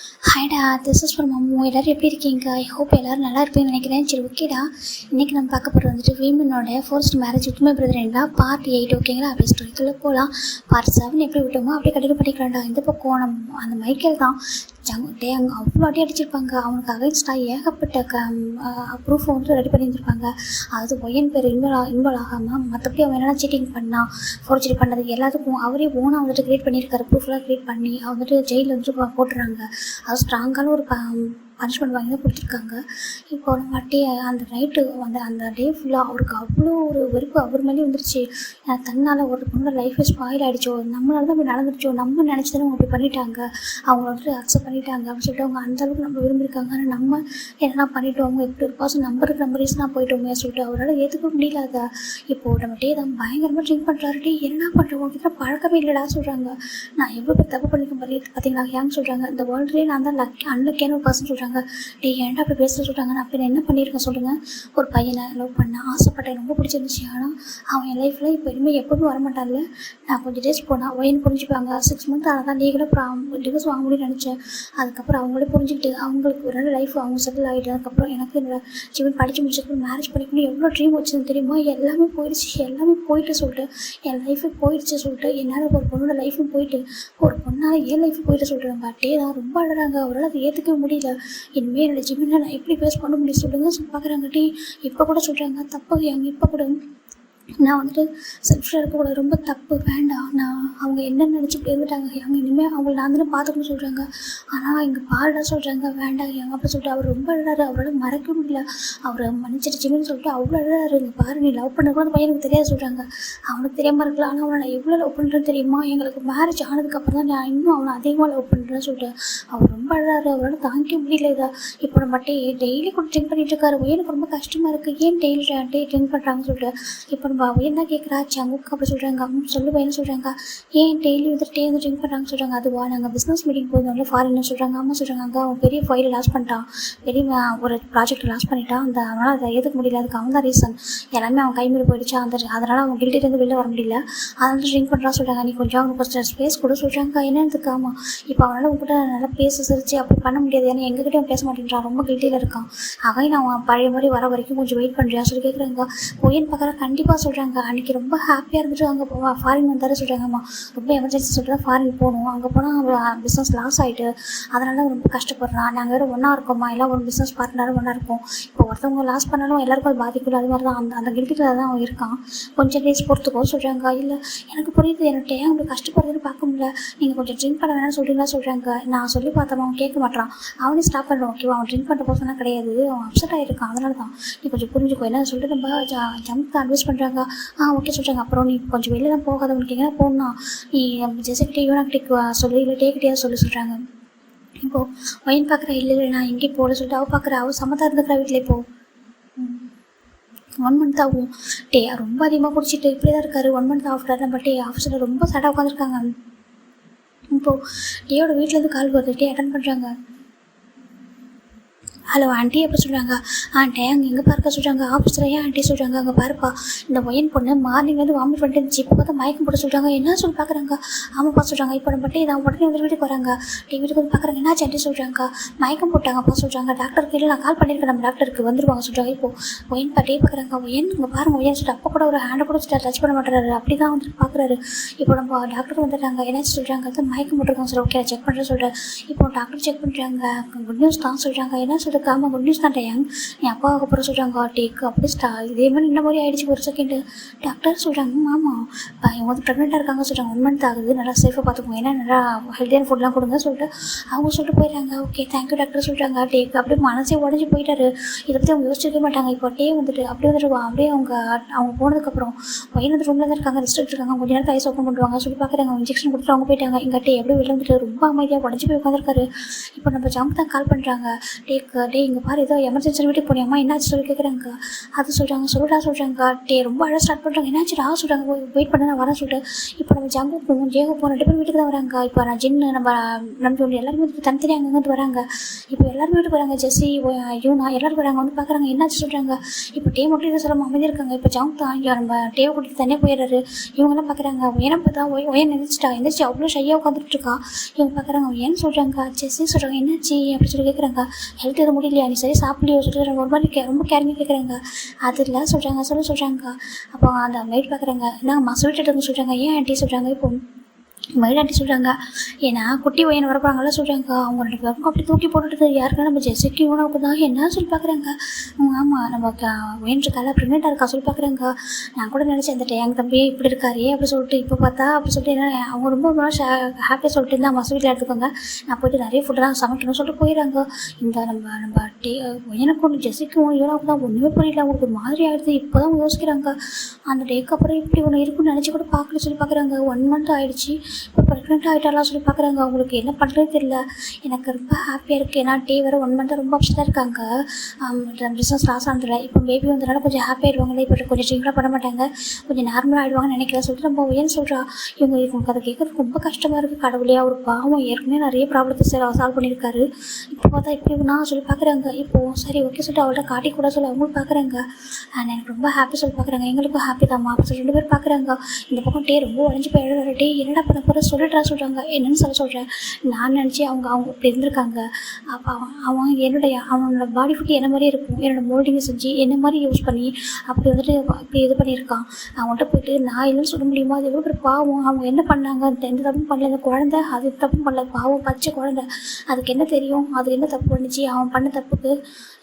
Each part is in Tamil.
ஹாய்டா, திஸ் இஸ் ஃப்ரம் அம்மு. எல்லோரும் எப்படி இருக்கீங்க? ஐ ஹோப் எல்லோரும் நல்லா இருப்பீங்கன்னு நினைக்கிறேன். சரி, ஓகேடா. இன்றைக்கி நம்ம பார்க்க போகிறது வந்துட்டு வீமனோட ஃபர்ஸ்ட் மேரேஜ் உண்மை பிரதர்டா பார்ட் 8. ஓகேங்களா? அப்படி ஸ்டோரிக்குள்ளே போகலாம். பார்ட் 7 எப்படி விட்டோமோ அப்படி கண்டிப்பாக பண்ணிக்கலாம்டா. இந்த பக்கம் நம்ம அந்த மைக்கேல் தான் டே அங்கே அவ்வளோ அடி அடிச்சிருப்பாங்க. அவனுக்கு அகைன்ஸ்டாக ஏகப்பட்ட ப்ரூஃப் வந்து ரெடி பண்ணியிருந்திருப்பாங்க. அது ஒயன் பேர் இன்வால்வ் ஆகாமல் மற்றபடி அவன் என்னென்னா சீட்டிங் பண்ணான், ஃபோர்ஜரி பண்ணது எல்லாத்துக்கும் அவரே ஓனாக வந்துட்டு க்ரியேட் பண்ணியிருக்காரு. ப்ரூஃப்லாம் க்ரியேட் பண்ணி வந்துட்டு ஜெயிலில் வந்துட்டு போட்டுறாங்க. அது ஸ்ட்ராங்கான ஒரு பனிஷ்மெண்ட் வாங்கி தான் கொடுத்துருக்காங்க. இப்போ ஒரு வாட்டி அந்த நைட்டு அந்த டே ஃபுல்லாக அவருக்கு அவ்வளோ ஒரு வெறுப்பு அவர் மேலே வந்துருச்சு. தன்னால் ஒரு பொண்ணோட லைஃபே ஸ்பாயில் ஆகிடுச்சோ, நம்மளால தான் அப்படி நடந்துருச்சோ, நம்ம நினச்சதானே அவங்க அப்படி பண்ணிட்டாங்க, அவங்க வந்துட்டு அக்செப்ட் பண்ணிட்டாங்க அப்படின்னு சொல்லிட்டு அவங்க அந்தளவுக்கு நம்ம விரும்பியிருக்காங்க. ஆனால் நம்ம என்னென்னா பண்ணிவிட்டோம், அவங்க எப்படி ஒரு பர்சன் நம்ம ரீசனாக போயிட்டோமே சொல்லிட்டு அவரால் ஏற்றுக்க முடியலாத. இப்போது நம்ம டே தான் பயங்கரமாக ட்ரிங்க் பண்ணுறாரு. டே என்ன பண்ணுறோம், உங்ககிட்ட பழக்கமே இல்லைடா சொல்கிறாங்க. நான் எவ்வளோ பேர் தப்பு பண்ணிக்க மாதிரி பார்த்தீங்களா ஏன்னு சொல்கிறாங்க. இந்த வேர்ல்ட்லேயே நான் தான் அன்லக்கியான ஒரு பர்சன் சொல்கிறாங்க. டே ஏன்டா அப்படி பேச சொல்கிறாங்க, நான் அப்போ என்ன பண்ணியிருக்கேன் சொல்லுங்கள். ஒரு பையனை லவ் பண்ண ஆசைப்பட்டேன், ரொம்ப பிடிச்சிருந்துச்சு. ஆனால் அவன் என் லைஃப்பில் இப்போ இனிமேல் எப்போதும் வரமாட்டான்ல. நான் கொஞ்சம் டேஸ் போனால் ஒயன் புரிஞ்சுப்பாங்க. 6 மந்த் ஆனால் தான் லீகலாக டிவோர்ஸ் வாங்க முடியும்னு நினச்சேன். அதுக்கப்புறம் அவங்களே புரிஞ்சுக்கிட்டு அவங்களுக்கு ஒரு நல்ல லைஃப் அவங்க செட்டில் ஆகிட்டு அதுக்கப்புறம் எனக்கு என்னோட ஜீவன் படித்து முடிச்சதுக்கு மேரேஜ் பண்ணிக்கணும் எவ்வளோ ட்ரீம் வச்சுன்னு தெரியுமா. எல்லாமே போயிட்டு சொல்லிட்டு என் லைஃபு போயிடுச்சு சொல்லிட்டு என்னால் ஒரு பொண்ணோட லைஃபும் போயிட்டு ஒரு பொண்ணால் என் லைஃபு போயிட்டு சொல்கிறாங்க. டே தான் ரொம்ப அழகாங்க. அவரால் அதை ஏற்றுக்கவே முடியல. இனிமேல் என்னோட ஜீவனை நான் எப்படி பேஸ் பண்ண முடியும் சொல்லுங்கள் சொல்லி பார்க்குறாங்க. டே இப்போ கூட சொல்கிறாங்க தப்பு அவங்க இப்போ கூட நான் வந்துட்டு செல்ஃபிஷாக இருக்கக்கூடாது, ரொம்ப தப்பு, வேண்டாம். நான் அவங்க என்ன நினச்சி இருந்துட்டாங்க, அவங்க இனிமேல் அவங்கள நான் தானே பார்த்துக்கணும்னு சொல்கிறாங்க. ஆனால் இங்கே பாருடா சொல்கிறாங்க, வேண்டாம் எங்க அப்படி சொல்லிட்டு அவர் ரொம்ப அழகாரு. அவரால் மறக்க முடியல. அவரை மன்னிச்சிருச்சுன்னு சொல்லிட்டு அவ்வளோ அழகாரு. இங்கே பாரு, நீ லவ் பண்ண கூட அந்த பையனுக்கு தெரியாது சொல்கிறாங்க. அவனுக்கு தெரியாமல் இருக்கலாம், ஆனால் அவனை நான் எவ்வளோ லவ் பண்ணுறேன்னு தெரியுமா. எங்களுக்கு மேரேஜ் ஆனதுக்கப்புறம் தான் நான் இன்னும் அவனை அதிகமாக லவ் பண்ணுறேன்னு சொல்லிட்டு அவர் ரொம்ப அழகாரு. அவரால் தாங்கிக்க முடியல இதை. இப்போ நம்ம டெய்லி கூட ட்ரிங்க் பண்ணிட்டு இருக்காரு. எனக்கு ரொம்ப கஷ்டமாக இருக்குது, ஏன் டெய்லி ட்ரிங்க் பண்ணுறாங்கன்னு சொல்லிட்டு. இப்போ என்ன கேட்குறா சங்குக்கு அப்படி சொல்கிறாங்க. சொல்லுவேன்னு சொல்கிறாங்க. ஏன் டெய்லி வந்துட்டு ட்ரிங்க் பண்ணுறாங்கன்னு சொல்கிறாங்க. அதுவா நாங்கள் பிஸ்னஸ் மீட்டிங் போயிருந்தோம்ல ஃபாரின்னு சொல்கிறாங்க. அம்மா சொல்கிறாங்க அங்கே அவன் பெரிய ஃபைலை லாஸ் பண்ணிட்டான், பெரிய ஒரு ப்ராஜெக்ட் லாஸ் பண்ணிட்டான். அதனால் அதை ஏற்றுக்க முடியல, அதுக்கு அவன் தான் ரீசன். எல்லாமே அவன் கைமீறி போயிடுச்சு. அதனால் அவன் கில்ட்டிலேருந்து வெளில வர முடியல, அதனால ட்ரிங்க் பண்ணுறான்னு சொல்கிறாங்க. நீ கொஞ்சம் அவனுக்கு கொஞ்சம் ஸ்பேஸ் கூட சொல்கிறாங்க. என்னதுக்கு ஆமாம், இப்போ அவனால் உங்ககிட்ட நல்லா பேச சிரிச்சு அப்படி பண்ண முடியாது. ஏன்னா எங்ககிட்ட அவன் பேச மாட்டேன்றான், ரொம்ப கில்ட்டியில் இருக்கான். அவன் நான் பழைய மாதிரி வர வரைக்கும் கொஞ்சம் வெயிட் பண்ணுறியா சொல்லி கேட்குறாங்க. பொய்யன்னு பார்க்குற கண்டிப்பாக சொல்கிறாங்க. அன்றைக்கி ரொம்ப ஹாப்பியாக இருந்துட்டு அங்கே ஃபாரின் வந்தாரு சொல்கிறாங்கம்மா. ரொம்ப எமர்ஜென்சி சொல்லிட்டு தான் ஃபாரின் போகணும். அங்கே போனால் அவன் பிஸ்னஸ் லாஸ் ஆகிட்டு அதனால ரொம்ப கஷ்டப்படுறான். நாங்கள் வேறு ஒன்றா இருக்கோம்மா, எல்லாம் ஒரு பிஸ்னஸ் பார்ட்னரும் ஒன்றா இருக்கும். இப்போ ஒருத்தவங்க லாஸ் பண்ணாலும் எல்லாருக்கும் அது பாதிக்கும். அது மாதிரி தான் அந்த கில்ட்டில் தான் அவன் இருக்கான். கொஞ்சம் டேஸ் பொறுத்துக்கோ சொல்கிறாங்க. இல்லை எனக்கு புரியுது, எனக்கு ஏன் அப்படி கஷ்டப்படுறதுன்னு பார்க்க முடியல, நீங்கள் கொஞ்சம் ட்ரிங்க் பண்ண வேணாம்னு சொல்கிறீங்களா சொல்கிறாங்க. நான் சொல்லி பார்த்தவன் அவன் கேட்க மாட்டான். அவனே ஸ்டாப் பண்ணுறான். ஓகேவா, அவன் ட்ரிங்க் பண்ணுற பர்சனாக கிடையாது, அவன் அப்செட் ஆகிருக்கான். அதனால தான் நீ கொஞ்சம் புரிஞ்சுக்கோ என்ன சொல்லிட்டு நம்ம ஜம்க்கு அட்வைஸ் பண்ணுறாங்க. ஓகே சொல்கிறாங்க. அப்புறம் நீ கொஞ்சம் வெளில தான் போகாத, உனக்கு எங்கே போகணும்னா நீ ஜெசிக்கிட்டே யூனாக்கிட்டே சொல்லி இல்லை டேக்கிட்டே சொல்கிறாங்க. இப்போது ஒயின் பார்க்குற இல்லை நான் எங்கேயும் போகல சொல்லிட்டு அவள் பார்க்குற அவள் சமத்தாக இருந்துக்கிற வீட்டில் இப்போது 1 மந்த் ஆகும். டே ரொம்ப அதிகமாக குடிச்சிட்டு இப்படி தான் இருக்காரு. 1 மந்த் ஆஃப்டர் நம்ம டே ஆஃபீஸில் ரொம்ப சேடாக உட்காந்துருக்காங்க. இப்போது டேயோட வீட்டிலேருந்து கால் வருது. டே அட்டன் பண்ணுறாங்க. ஹலோ ஆண்டி எப்படி சொல்கிறாங்க. ஆண்டி அங்கே எங்கே பார்க்க சொல்கிறாங்க. ஆஃபீஸில் ஏன் ஆண்டி சொல்கிறாங்க. அங்கே பாருப்பா, இந்த ஒயன் பொண்ணு மார்னிங்லேருந்து வாமிட் பண்ணிட்டு இருந்துச்சு, இப்போ பார்த்தா மயக்கம் போட்டு சொல்கிறாங்க. என்ன சொல்லி பார்க்குறாங்க. ஆமாப்பா சொல்கிறாங்க. இப்போ நம்ம இதான் உடனே வந்து வீட்டுக்கு வராங்க. வீட்டுக்கு வந்து பார்க்குறாங்க. என்னாச்சு ஆண்டி சொல்கிறாங்க. மயக்கம் போட்டாங்கப்பா சொல்கிறாங்க. டாக்டருக்கு இல்லை நான் கால் பண்ணியிருக்கேன், நம்ம டாக்டருக்கு வந்துருவாங்க சொல்கிறாங்க. இப்போது ஒயன் பாட்டே பார்க்குறாங்க. ஒயன் இங்கே பாருங்க ஒயன் சொல்லிட்டு அப்போ கூட ஒரு ஹேண்டை கூட வச்சுட்டு டச் பண்ண மாட்டேறாரு. அப்படி தான் வந்துட்டு பார்க்குறாரு. இப்போ நம்ம டாக்டருக்கு வந்துட்டாங்க. என்னாச்சு சொல்கிறாங்க. அது மயக்கம் போட்டிருக்காங்க சார். ஓகே செக் பண்ணுறேன் சொல்கிறேன். இப்போ டாக்டர் செக் பண்ணுறாங்க. குட் நியூஸ் தான் சொல்கிறாங்க. என்ன சொல்கிறாங்க. ஆமாம் குட் நியூஸ் தான் டேங், நீ அப்பாவுக்கு அப்புறம் சொல்கிறாங்க. டேக்கு அப்படி இதே மாதிரி இந்த மாதிரி ஆகிடுச்சு. ஒரு செகண்டு டாக்டர் சொல்கிறாங்க. ஆமாம் இவங்க வந்து ப்ரெக்னெண்ட்டாக இருக்காங்க சொல்கிறாங்க. 1 மந்த் ஆகுது, நல்லா சேஃபாக பார்த்துக்கோங்க, ஏன்னா நல்லா ஹெல்த்தியான ஃபுட்லாம் கொடுங்க சொல்லிட்டு அவங்க சொல்லிட்டு போயிட்டாங்க. ஓகே தேங்க்யூ டாக்டர் சொல்கிறாங்க. டேக்கு அப்படியே மனசே உடஞ்சி போயிட்டாரு. இதை பற்றி அவங்க யோசிச்சிருக்க மாட்டாங்க. இப்போ டே வந்துட்டு அப்படியே வந்துட்டு அப்படியே அவங்க போனதுக்கப்புறம் பையன் வந்து ரூமில் தான் இருக்காங்க, ரெஸ்ட் எடுத்துருக்காங்க. கொஞ்சம் நேரம் ஐஸ் ஓப்பன் பண்ணுவாங்க சொல்லி பார்க்குறாங்க. இன்ஜெக்ஷன் கொடுத்துட்டு அவங்க போயிட்டாங்க. எங்கள் டே எப்படியே வெளில வந்துட்டு ரொம்ப அமைதியாக உடஞ்சி போய் உட்காந்துருக்காரு. இப்போ நம்ம ஜம்ப் தான் கால் பண்ணுறாங்க. டேக்கு டே இங்கே பாரு ஏதோ எமர்ஜென்சி வீட்டுக்கு போனியம்மா என்னாச்சு சொல்லி கேட்குறாங்க. அது சொல்கிறாங்க டே ரொம்ப அழகாக ஸ்டார்ட் பண்ணுறாங்க. என்னாச்சுடா சொல்கிறாங்க. வெயிட் பண்ண நான் வரேன் சொல்லிட்டு இப்போ நம்ம ஜங்கு போவோம் ஜேகு போவோம் 2 பேரும் வீட்டுக்கு தான் வராங்க. இப்போ நான் ஜின்னு நம்ம எல்லாருமே தனித்தனி அங்கேருந்து வராங்க. இப்போ எல்லாருமே வீட்டுக்கு வராங்க. ஜெஸ்ஸி யூனா எல்லோரும் வராங்க. வந்து பார்க்குறாங்க என்னாச்சு சொல்கிறாங்க. இப்போ டே மட்டும் என்ன சொல்ல அமைதியாக இருக்காங்க. இப்போ ஜங்கு தான் நம்ம டேவை கூட்டிட்டு தனியாக போயிடுறாரு. இவங்கெல்லாம் பார்க்குறாங்க ஒயனை பார்த்தா ஒயன் எந்திரிச்சு அவ்வளோ ஷையாக உட்காந்துட்டு இருக்கா. இவங்க பார்க்குறாங்க ஏன்னு சொல்கிறாங்க. ஜெஸ்ஸி சொல்கிறாங்க என்னாச்சு அப்படி சொல்லி கேட்குறாங்க. ஹெல்த் எதுவும் முடியலையா நீ சரி சாப்பிடலையோ சொல்லிட்டு ஒரு மாதிரி ரொம்ப கேரிங்க கேட்குறாங்க. அது இல்லை சொல்கிறாங்க. அப்போ அந்த மைட் பார்க்குறாங்க என்னங்கம்மா சொல்லிட்டு சொல்கிறாங்க. ஏன் ஆண்டி சொல்கிறாங்க. இப்போ மயிலாண்டி சொல்கிறாங்க ஏன்னா குட்டி ஒயன் வரப்பாங்கலாம் சொல்கிறாங்க. அவங்க 2 பேருக்கும் அப்படி தூக்கி போட்டுட்டு யாருக்கா நம்ம ஜெஸ்ஸிக்கு இவனுக்கு தான் என்ன சொல்லி பார்க்குறாங்க. ஆமாம் நம்ம ஒயன் இருக்கால ப்ரெக்னெண்ட்டாக இருக்கா சொல்லி பார்க்குறாங்க. நான் கூட நினச்சேன் இந்த எங்கள் தம்பி இப்படி இருக்காரு அப்படி சொல்லிட்டு இப்போ பார்த்தா அப்படி சொல்லிட்டு என்ன அவங்க ரொம்ப ஹாப்பியாக சொல்லிட்டு இருந்தால் மசு வீட்டில் எடுத்துக்கோங்க நான் போய்ட்டு நிறைய ஃபுட்டெல்லாம் சமைக்கணும்னு சொல்லிட்டு போயிடறாங்க. இந்த நம்ம ஒயனுக்கு ஒன்று ஜெஸ்ஸிக்கும் இவனுக்கு தான் ஒன்றுமே புரியல. அவங்களுக்கு ஒரு மாதிரி ஆகிடுது. இப்போ தான் யோசிக்கிறாங்க அந்த டேக்கு அப்புறம் இப்படி ஒன்று இருக்குன்னு நினச்சி கூட பார்க்கல சொல்லி பார்க்குறாங்க. 1 month ஆகிடுச்சு. இப்போ ப்ரெக்னெண்ட் ஆகிட்டாலாம் சொல்லி பார்க்குறாங்க. அவங்களுக்கு என்ன பண்ணுறது தெரியல. எனக்கு ரொம்ப ஹாப்பியாக இருக்குது. ஏன்னா டே வர 1 month ரொம்ப அப்செட்டாக இருக்காங்க. பிஸ்னஸ் லாஸ் ஆனதில்ல. இப்போ பேபி வந்ததுனால கொஞ்சம் ஹாப்பி ஆகிடுவாங்களே. இப்போ கொஞ்சம் ட்ரிங்க்லாம் பண்ண மாட்டாங்க. கொஞ்சம் நார்மலாக ஆகிடுவாங்கன்னு நினைக்கிறேன் சொல்லிட்டு நம்ம ஏன்னு சொல்கிறா. இவங்களுக்கு அதை கேட்குறது ரொம்ப கஷ்டமாக இருக்குது. கடவுளே ஒரு பாவம் ஏற்கனவே நிறைய ப்ராப்ளத்தை சால்வ் பண்ணியிருக்காரு. இப்போ பார்த்தா இப்படி நான் சொல்லி பார்க்குறாங்க. இப்போது சரி ஓகே சொல்லிட்டு அவள்கிட்ட காட்டி கூட சொல்லி அவங்களும் பார்க்குறாங்க. எனக்கு ரொம்ப ஹாப்பி சொல்லி பார்க்குறாங்க. எங்களுக்கும் ஹாப்பி தான்மா அப்படி சொல்லி 2 பேர் பார்க்குறாங்க. இந்த பக்கம் டே ரொம்ப உடஞ்சி போயிடுறாரு. டே என்னடா பண்ண போகிற சொல்கிறாங்க. என்னன்னு சொல்கிறேன் நான் நினச்சி அவங்க இப்படி இருந்திருக்காங்க. அப்போ அவனோட பாடி ஃபுட்டு என்ன மாதிரியே இருக்கும். என்னோடய மோல்டிங்கை செஞ்சு என்ன மாதிரி யூஸ் பண்ணி அப்படி வந்துட்டு இப்படி இது பண்ணியிருக்கான். அவங்கள்ட்ட போயிட்டு நான் இல்லைன்னு சொல்ல முடியுமா. அது எவ்வளோ பேர் பாவம். அவங்க என்ன பண்ணாங்க எந்த தப்பும் பண்ணல. அந்த குழந்தை அது தப்பும் பண்ணல. பாவம் பச்சை குழந்தை அதுக்கு என்ன தெரியும். அது என்ன தப்பு பண்ணிச்சு. அவன் பண்ண தப்புக்கு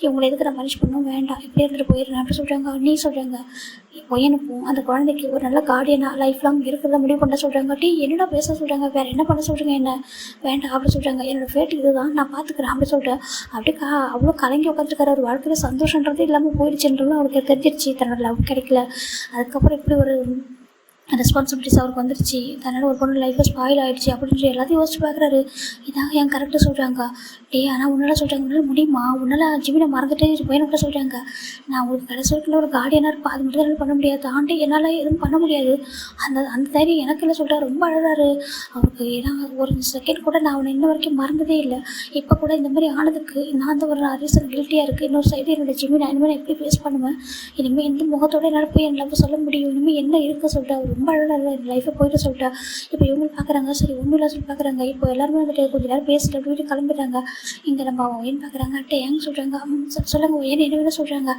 இவங்களை எதுக்கு நான் பனிஷ் பண்ணவும் வேண்டாம். இப்படி இருந்துட்டு போயிடுறேன் அப்படி சொல்கிறாங்க. நீ சொல்கிறாங்க பையனுக்கும் அந்த குழந்தைக்கு ஒரு நல்ல கார்டியனாக லைஃப் லாங் இருக்கிறத முடிவு பண்ண சொல்கிறாங்க. டீ என்னடா பேச சொல்கிறாங்க. வேறு என்ன பண்ண சொல்கிறீங்க. என்ன வேண்டாம் அப்படி சொல்கிறாங்க. என்னோடய ஃபேட் இதுதான் நான் பார்த்துக்கிறேன் அப்படி சொல்கிறேன். அப்படியே அவ்வளோ கலங்கி உட்காந்துருக்காரு. ஒரு வாழ்க்கையில் சந்தோஷன்றது இல்லாமல் போயிடுச்சுன்றதும் அவருக்கு தெரிஞ்சிருச்சு. தன்னோட லவ் கிடைக்கல. அதுக்கப்புறம் இப்படி ஒரு ரெஸ்பான்சிபிலிட்டிஸ் அவருக்கு வந்துருச்சு. தன்னோட ஒரு பொண்ணு லைஃப்பில் ஸ்பாயில் ஆகிடுச்சு அப்படின்னு எல்லாத்தையும் யோசிச்சு பார்க்குறாரு. இதாக என் கரெக்டாக சொல்கிறாங்க. ஆனால் உன்னால் சொல்கிறாங்க உன்னால் முடியுமா. உன்னால் ஜிமினை மறந்துட்டு பையனை சொல்கிறாங்க. நான் உங்களுக்கு கடைசி வரைக்கும் ஒரு கார்டியனாக இருப்பேன். அது மட்டும் என்னால் பண்ண முடியாது. தாண்டி என்னால் எதுவும் பண்ண முடியாது. அந்த தைரியம் எனக்கு இல்லை சொல்கிறார். ரொம்ப அழகாரு அவருக்கு. ஏன்னா ஒரு செகண்ட் கூட நான் அவனை இன்ன வரைக்கும் மறந்ததே இல்லை. இப்போ கூட இந்த மாதிரி ஆனதுக்கு நான் அந்த ஒரு ரீசன் கில்ட்டியாக இருக்குது. இன்னொரு சைடு என்னோடய ஜிமினை இனிமேல் எப்படி ஃபேஸ் பண்ணுவேன். இனிமேல் எந்த முகத்தோடு என்னால் போய் என் லவ் சொல்ல முடியும். இனிமேல் என்ன இருக்க சொல்லிட்டு ரொம்ப அழகாக லைஃப்பை போய்ட்டு சொல்லிட்டா. இப்போ இவங்களும் பார்க்குறாங்க. சரி ஒன்றும் இல்லை சொல்லி பார்க்குறாங்க. இப்போ எல்லாருமே வந்துட்டு கொஞ்சம் நேரம் பேசிட்டு வீட்டு கிளம்பிடுறாங்க. இங்கே நம்ம ஏன்னு பார்க்குறாங்க. டேங் சொல்கிறாங்க. சொல்லுங்கள் ஏன்னு என்ன வேணும் சொல்கிறாங்க.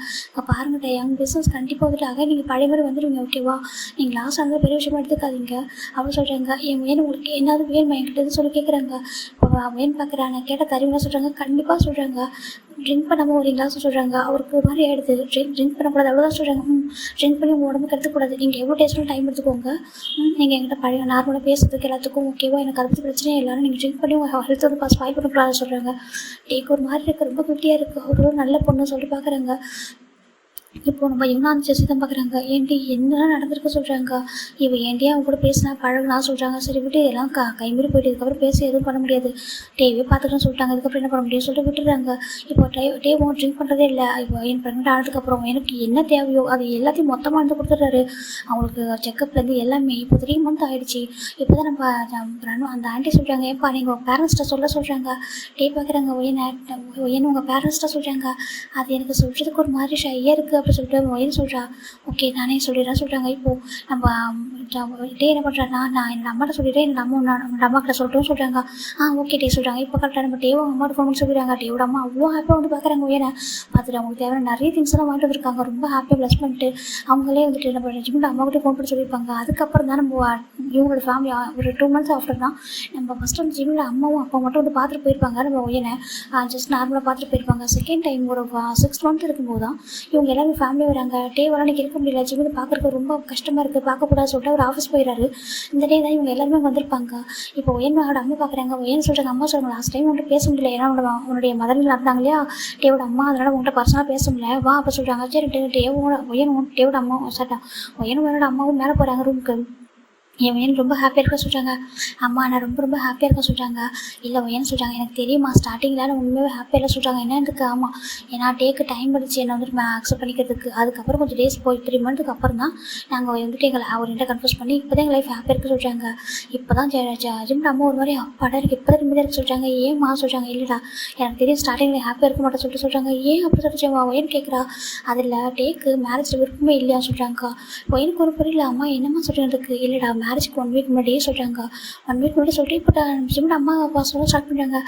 பாருங்கள் டேங் பிஸ்னஸ் கண்டிப்பாக வந்துட்டு நீங்கள் பழைய மாதிரி வந்துடுவீங்க ஓகேவா. நீங்கள் லாஸ் ஆனது பெரிய விஷயமா எடுத்துக்காதீங்க அப்படின்னு சொல்கிறாங்க. என் வேணும் உங்களுக்கு என்னது வேணுமா என்கிட்ட சொல்லி கேட்குறாங்க. இப்போ வேணும் பார்க்குறாங்க. கேட்டால் தருவீங்க சொல்கிறாங்க. கண்டிப்பாக சொல்கிறாங்க. ட்ரிங்க் பண்ணாமல் வரீங்களா சொல்கிறாங்க. அவருக்கு ஒரு மாதிரி ஆகிடுது. ட்ரிங்க் பண்ணக்கூடாது அவ்வளோதான் சொல்கிறாங்க. ட்ரிங்க் பண்ணி உங்கள் உடம்புக்கு எடுத்துக்கூடாது. நீங்கள் எவ்வளோ டேஸ்ட்டும் டைம் எடுத்துக்கோங்க. நீங்கள் என்கிட்ட பழைய நார்மலாக பேசுறதுக்கு எல்லாத்துக்கும் ஓகேவா. எனக்கு அதை பற்றி பிரச்சனையே எல்லாரும் நீங்கள் ட்ரிங்க் பண்ணி உங்கள் ஹெல்த் வந்து ஸ்பாயில் பண்ணக்கூடாது சொல்கிறாங்க. டேக்கு ஒரு மாதிரி இருக்குது. ரொம்ப குட்டியாக இருக்குது. ஒரு நல்ல பொண்ணு சொல்லி பார்க்குறாங்க. இப்போது நம்ம இவனா அந்த ஜெஸ்ஸி தான் பார்க்குறாங்க. ஏன்டி என்ன நடந்திருக்கு சொல்கிறாங்க. இவன் ஏன்டியா அவங்க கூட பேசினா பழகுனா சொல்கிறாங்க. சரி விட்டு எல்லாம் கைமீறி போயிட்டு இதுக்கப்புறம் பேசி எதுவும் பண்ண முடியாது. டேவே பார்த்துக்கணும்னு சொல்லிட்டாங்க. இதுக்கப்புறம் என்ன பண்ண முடியும்னு சொல்லிட்டு விட்டுறாங்க. இப்போ டேவும் ட்ரிங்க் பண்ணுறதே இல்லை. இப்போ என் ப்ரெக்னெண்ட் ஆனதுக்கப்புறம் எனக்கு என்ன தேவையோ அது எல்லாத்தையும் மொத்தமாக வந்து கொடுத்துட்றாரு. அவங்களுக்கு செக்கப்லேருந்து எல்லாமே. இப்போ 3 month ஆகிடுச்சு. இப்போ தான் நம்ம அந்த ஆண்டி சொல்கிறாங்க. ஏப்பா நீங்கள் உங்கள் பேரண்ட்ஸ்கிட்ட சொல்கிறாங்க. டே பார்க்குறாங்க. ஒயன் உங்கள் பேரண்ட்ஸ்கிட்ட சொல்கிறாங்க. அது எனக்கு சொல்கிறதுக்கு ஒரு மாதிரி ஷையாக இருக்குது அப்படி சொல்லிட்டு ஒயன் சொல்கிறா. ஓகே நானே சொல்லிடுறேன் சொல்கிறாங்க. இப்போது நம்ம டே என்ன பண்ணுறாருனா நான் என்னோட அம்மாட்ட சொல்லிவிட்டு என்னோட அம்மாக்கிட்ட சொல்லிட்டோன்னு சொல்கிறாங்க. ஓகே டே சொல்கிறாங்க. இப்போ கரெக்டாக நம்ம டேவும் அம்மாட்ட ஃபோன் பண்ணி சொல்லிடுறாங்க. டேவோட அம்மா அவ்வளோ ஹாப்பியாக வந்து பார்க்குறாங்க. ஒயனை பார்த்துட்டு அவங்களுக்கு தேவையான நிறைய திங்ஸ் எல்லாம் வாங்கிட்டு வந்திருக்காங்க. ரொம்ப ஹாப்பியாக ப்ளஸ் பண்ணிட்டு அவங்களே வந்துட்டு நம்ம ஜிம்மில் அம்மாக்கிட்டே ஃபோன் பண்ணி சொல்லியிருப்பாங்க. அதுக்கப்புறம் தான் நம்ம இவங்களோட ஃபேமிலி ஒரு 2 months ஆஃப்டர் தான் நம்ம ஃபஸ்ட்டு வந்து ஜிம்மில் அம்மாவும் அப்பா மட்டும் வந்து பார்த்துட்டு போயிருப்பாங்க. நம்ம ஒயனை ஜஸ்ட் நார்மலாக பார்த்துட்டு போயிருப்பாங்க. செகண்ட் டைம் ஒரு 6 month இருக்கும்போது தான் இவங்க எல்லாரும் ஃபேமிலி வராங்க. டே வர அன்றைக்கி இருக்க முடியல. ஜிம்மில் பார்க்குறக்கு ரொம்ப கஷ்டமாக இருக்குது. பார்க்கக்கூடாது சொல்லிட்டு அவர் ஆஃபீஸ் போயிடறாரு. இந்த டே தான் இவங்க எல்லாருமே வந்திருப்பாங்க. இப்போ ஒயனோட அம்மா பார்க்குறாங்க. ஒயன் சொல்கிறாங்க. அம்மா சொல்கிறாங்க லாஸ்ட் டைம் உங்கள்கிட்ட பேச முடியல. ஏன்னா உன்னுடைய மதரில் இருந்தாங்க இல்லையா டேவோட அம்மா. அதனால் உங்கள்கிட்ட பர்சனலாக பேச முடியல வா அப்போ சொல்கிறாங்க. சரி டேவோட ஒயன் டேவோட அம்மா சாட்டா ஒயனோட அம்மாவும் மேலே போகிறாங்க ரூமுக்கு. என் பையன் ரொம்ப ஹாப்பியாக இருக்க சொல்கிறாங்க. அம்மா நான் ரொம்ப ரொம்ப ஹாப்பியாக இருக்க சொல்கிறாங்க. இல்லை ஏன்னு சொல்கிறாங்க, எனக்கு தெரியுமா ஸ்டார்டிங்கில் நான் உண்மையாகவே ஹாப்பியாக இல்லை சொல்கிறாங்க. என்னதுக்கு? ஆமாம், ஏன்னா டேக்கு டைம் படிச்சு என்னை வந்துட்டு அக்செப்ட் பண்ணிக்கிறதுக்கு. அதுக்கப்புறம் கொஞ்சம் டேஸ் போய் 3 மந்த்துக்கு அப்புறம் தான் நாங்கள் வந்துட்டு எங்களை அவர்கிட்ட கன்ஃபியூஸ் பண்ணி இப்போ தான் எங்கள் லைஃப் ஹாப்பியாக இருக்க சொல்கிறாங்க. இப்போ தான் ஜிம்ல அம்மா ஒரு மாதிரி அப்பாடா எனக்கு இப்போ தான் நிம்மதியாக இருக்க சொல்கிறாங்க. ஏம்மா சொல்கிறாங்க. இல்லைடா எனக்கு தெரியும் ஸ்டார்டிங்கில் ஹாப்பியாக இருக்க மாட்டேன் சொல்கிறாங்க. ஏன் அப்படி சொல்லிச்சு ஒயன் கேட்குறா. அதில் டேக்கு மேரேஜில் விருப்பமே இல்லையா சொல்கிறாங்க. ஒயனுக்கு ஒரு புரியல. அம்மா என்னம்மா சொல்கிறதுக்கு. இல்லைடா மேரேஜ்க்கு 1 வீக் முன்னாடியே சொல்கிறாங்க. 1 வீக் முன்னாடி சொல்லிட்டு இப்போ ஜிம்ல அம்மா அப்பா சொல்ல ஸ்டார்ட் பண்ணுறாங்க.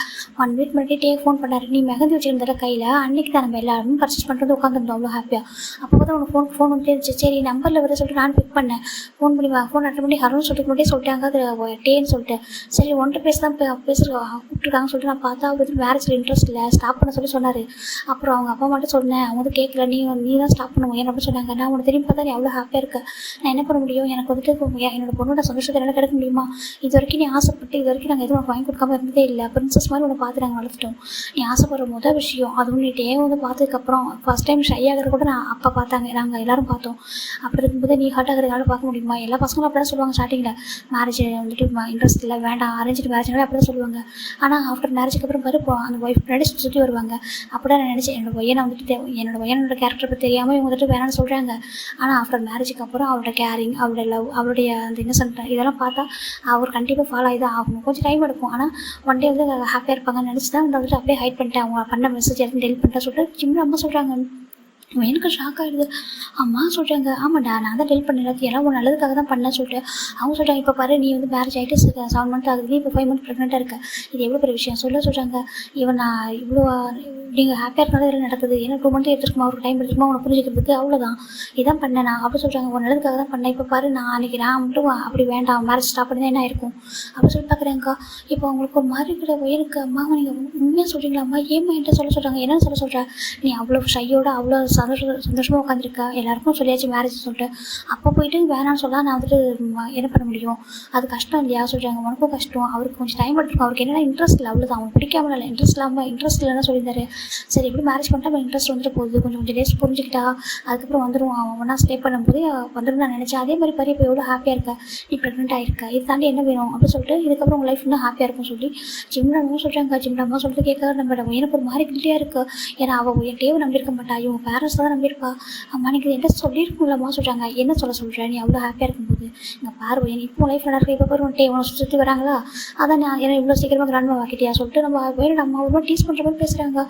1 வீக் முன்னாடி டே ஃபோன் பண்ணாரு. நீ மெகந்தி வச்சுருந்தால கையில், அன்றைக்கி தான் நம்ம எல்லாருமே பர்ச்சேஸ் பண்ணுறது உட்காந்துருந்தோம் அவ்வளோ ஹாப்பியாக. அப்போ தான் உனக்கு ஃபோன் வந்துட்டு இருந்துச்சு. சரி நம்பரில் வர சொல்லிட்டு நான் பிக் பண்ணேன். ஃபோன் அட்டன் பண்ணி ஹரோன்னு சொல்லிட்டு முன்னாடியே சொல்லிட்டாங்க அது டேன்னு சொல்லிட்டு. சரி ஒன்றை பேச தான் கூப்பிட்டுருக்காங்கன்னு சொல்லிட்டு நான் பார்த்தா அவர் மேரேஜில் இன்ட்ரெஸ்ட் இல்லை ஸ்டாப் பண்ண சொன்னார். அப்புறம் அவங்க அப்பா மட்டும் சொன்னேன். அவங்க வந்து கேட்கல, நீ தான் ஸ்டாப் பண்ணுவோம் ஏன் அப்படின்னு சொன்னாங்க. நான் உனக்கு திரும்பி பார்த்தா நீ அவ்வளோ ஹாப்பியாக இருக்க, நான் என்ன பண்ண முடியும். எனக்கு வந்துட்டு என்னோட பொண்ணோட சந்தோஷத்தை என்னால் கிடைக்க முடியுமா. இது வரைக்கும் நீ ஆசைப்பட்டு இது வரைக்கும் நாங்கள் எதுவும் உனக்கு வாங்கி கொடுக்காம இருந்ததே இல்லை. பிரின்சஸ் மாதிரி உன்னை பார்த்து நாங்கள் வளர்த்துட்டோம். நீ ஆசைப்படுற முதல் விஷயம் அது நீ டே வந்து பார்த்ததுக்கப்புறம் ஃபஸ்ட் டைம் ஷை ஆகிற கூட நான் அப்பா பார்த்தாங்க, நாங்கள் எல்லோரும் பார்த்தோம். அப்படி இருக்கும்போது நீ ஹார்ட் ஆகிறதுனால பார்க்க முடியுமா. எல்லா பசங்களும் அப்படி தான் சொல்லுவாங்க ஸ்டார்டிங்கில், மேரேஜ் வந்துட்டு இன்ட்ரெஸ்ட் இல்லை வேண்டாம் அரேஞ்ச் மேரேஜ்னால அப்படி தான் சொல்லுவாங்க. ஆனால் ஆஃப்டர் மேரேஜுக்கு அப்புறம் பாரு அந்த ஒய்ஃப் முன்னாடி சுற்றி வருவாங்க. அப்படி தான் நான் நினச்சேன் என்னோட பையனை வந்துட்டு என்னோட பையனோட கேரக்டர் பற்றி தெரியாமல் இவங்க வந்துட்டு வேணாம்னு சொல்கிறாங்க. ஆனால் ஆஃப்டர் மேரேஜுக்கு அப்புறம் அவரோட கேரிங், அவரோட லவ், அவருடைய அந்த இன்னசென்ட் இதெல்லாம் பார்த்தா அவர் கண்டிப்பாக ஃபாலோ ஆகி தான் ஆகணும். கொஞ்சம் டைம் எடுக்கும். ஆனால் ஒன் டே வந்து ஹாப்பியாக இருப்பாங்கன்னு நினச்சி தான் வந்துட்டு அப்படியே ஹைட் பண்ணிட்டேன். அவங்க பண்ண மெசேஜ் எதுவும் டெலிட் பண்ணிட்டேன் சொல்லிட்டு ஜிம்மில் அம்மா சொல்கிறாங்க. எனக்கு ஷாக் ஆகிடுது. அம்மா சொல்கிறாங்க ஆமாண்டா நான் தான் டெலிட் பண்ணி எல்லாம் ஒரு நல்லதுக்காக தான் பண்ணேன்னு சொல்லிட்டு அவங்க சொல்கிறாங்க. இப்போ பாரு நீ வந்து மேரேஜ் ஆகிட்டு 7 மந்த் ஆகுது, இப்போ 5 மந்த் ப்ரெக்னெண்ட்டாக இருக்க, இது எவ்வளோ பெரிய விஷயம் சொல்கிறாங்க. இவன் நான் இவ்வளோ நீங்கள் ஹாப்பியாக இருக்கனால இதில் நடக்குது, ஏன்னா 2 மந்த் எடுத்துருக்குமா அவருக்கு டைம் எடுத்துக்குமா உனக்கு புரிஞ்சுக்கிறதுக்கு, அவ்வளோதான் இதான் பண்ணேன் நான் அப்படி சொல்கிறாங்க. ஒரு நல்லதுக்காக தான் பண்ணேன். இப்போ பாரு நான் அன்றைக்கி நான் மட்டும் அப்படி வேண்டாம் மேரேஜ் ஸ்டாப் பண்ணி தான் என்ன இருக்கும் அப்படி சொல்லி பார்க்குறேங்க்கா. இப்போ அவங்களுக்கு ஒரு மாதிரி இருக்கிற உயிருக்கு அம்மா நீங்கள் உண்மையாக சொல்கிறீங்களா அம்மா ஏம்மா என்கிட்ட சொல்கிறாங்க. என்னென்னு சொல்கிறேன் நீ அவ்வளோ ஷையோட அவ்வளோ சந்தோஷமாக உட்காந்துருக்கா, எல்லாருக்கும் சொல்லியாச்சு மேரேஜ் சொல்லிட்டு அப்போ போயிட்டு வேணான்னு சொல்லலாம் நான் வந்துட்டு என்ன பண்ண முடியும், அது கஷ்டம் இல்லையா சொல்கிறாங்க. உனக்கும் கஷ்டம், அவருக்கு கொஞ்சம் டைம் எடுத்துக்கும், அவருக்கு என்னென்னா இன்ட்ரெஸ்ட் இல்லை அவ்வளோதான், அவனுக்கு பிடிக்காம இல்லை இன்ட்ரெஸ்ட் இல்லைன்னா சொல்லியிருந்தாரு. சரி எப்படி மேரேஜ் பண்ணிட்டா அவன் இன்ட்ரெஸ்ட் வந்துட்டு போகுது, கொஞ்சம் டேஸ் புரிஞ்சுக்கிட்டா அதுக்கப்புறம் வந்துடும், அவன் ஒன்றா ஸ்டே பண்ணும்போது வந்துடும் நான் நினச்சேன். அதே மாதிரி பாரு இப்போ எவ்வளோ ஹாப்பியாக இருக்கா, நீ ப்ரெக்னென்ட் ஆகிருக்க, இது தாண்டி என்ன வேணும் அப்படின்னு சொல்லிட்டு இதுக்கப்புறம் உங்கள் லைஃப் இன்னும் ஹாப்பியாக இருக்கும் சொல்லி ஜிம்ல அம்மா சொல்கிறாங்க. ஜிம்ல அம்மா சொல்லிட்டு கேட்க நம்ம எனக்கு ஒரு மாதிரி கில்ட்டியாக இருக்குது, ஏன்னா அவள் என் டேவை நம்பியிருக்க மாட்டா, இவங்க பேரண்ட்ஸ் தான் நம்பியிருப்பா. அம்மா எனக்கு என்ன சொல்லியிருக்கும்லம்மா சொல்கிறாங்க. என்ன சொல்கிறேன் நீ அவ்வளோ ஹாப்பியாக இருக்கும்போது இங்கே பாரு என் இப்போ லைஃப் நல்லா இருக்கு, இப்போ பாரு உன் டே உன சுற்றி வராங்களா, அதான் நான் ஏன்னா இவ்வளோ சீக்கிரமாக கிராண்ட்மா வாக்கிட்டியா சொல்லிட்டு நம்ம வேணும் அம்மா ஒரு டீஸ் பண்ணுற மாதிரி பேசுகிறாங்க.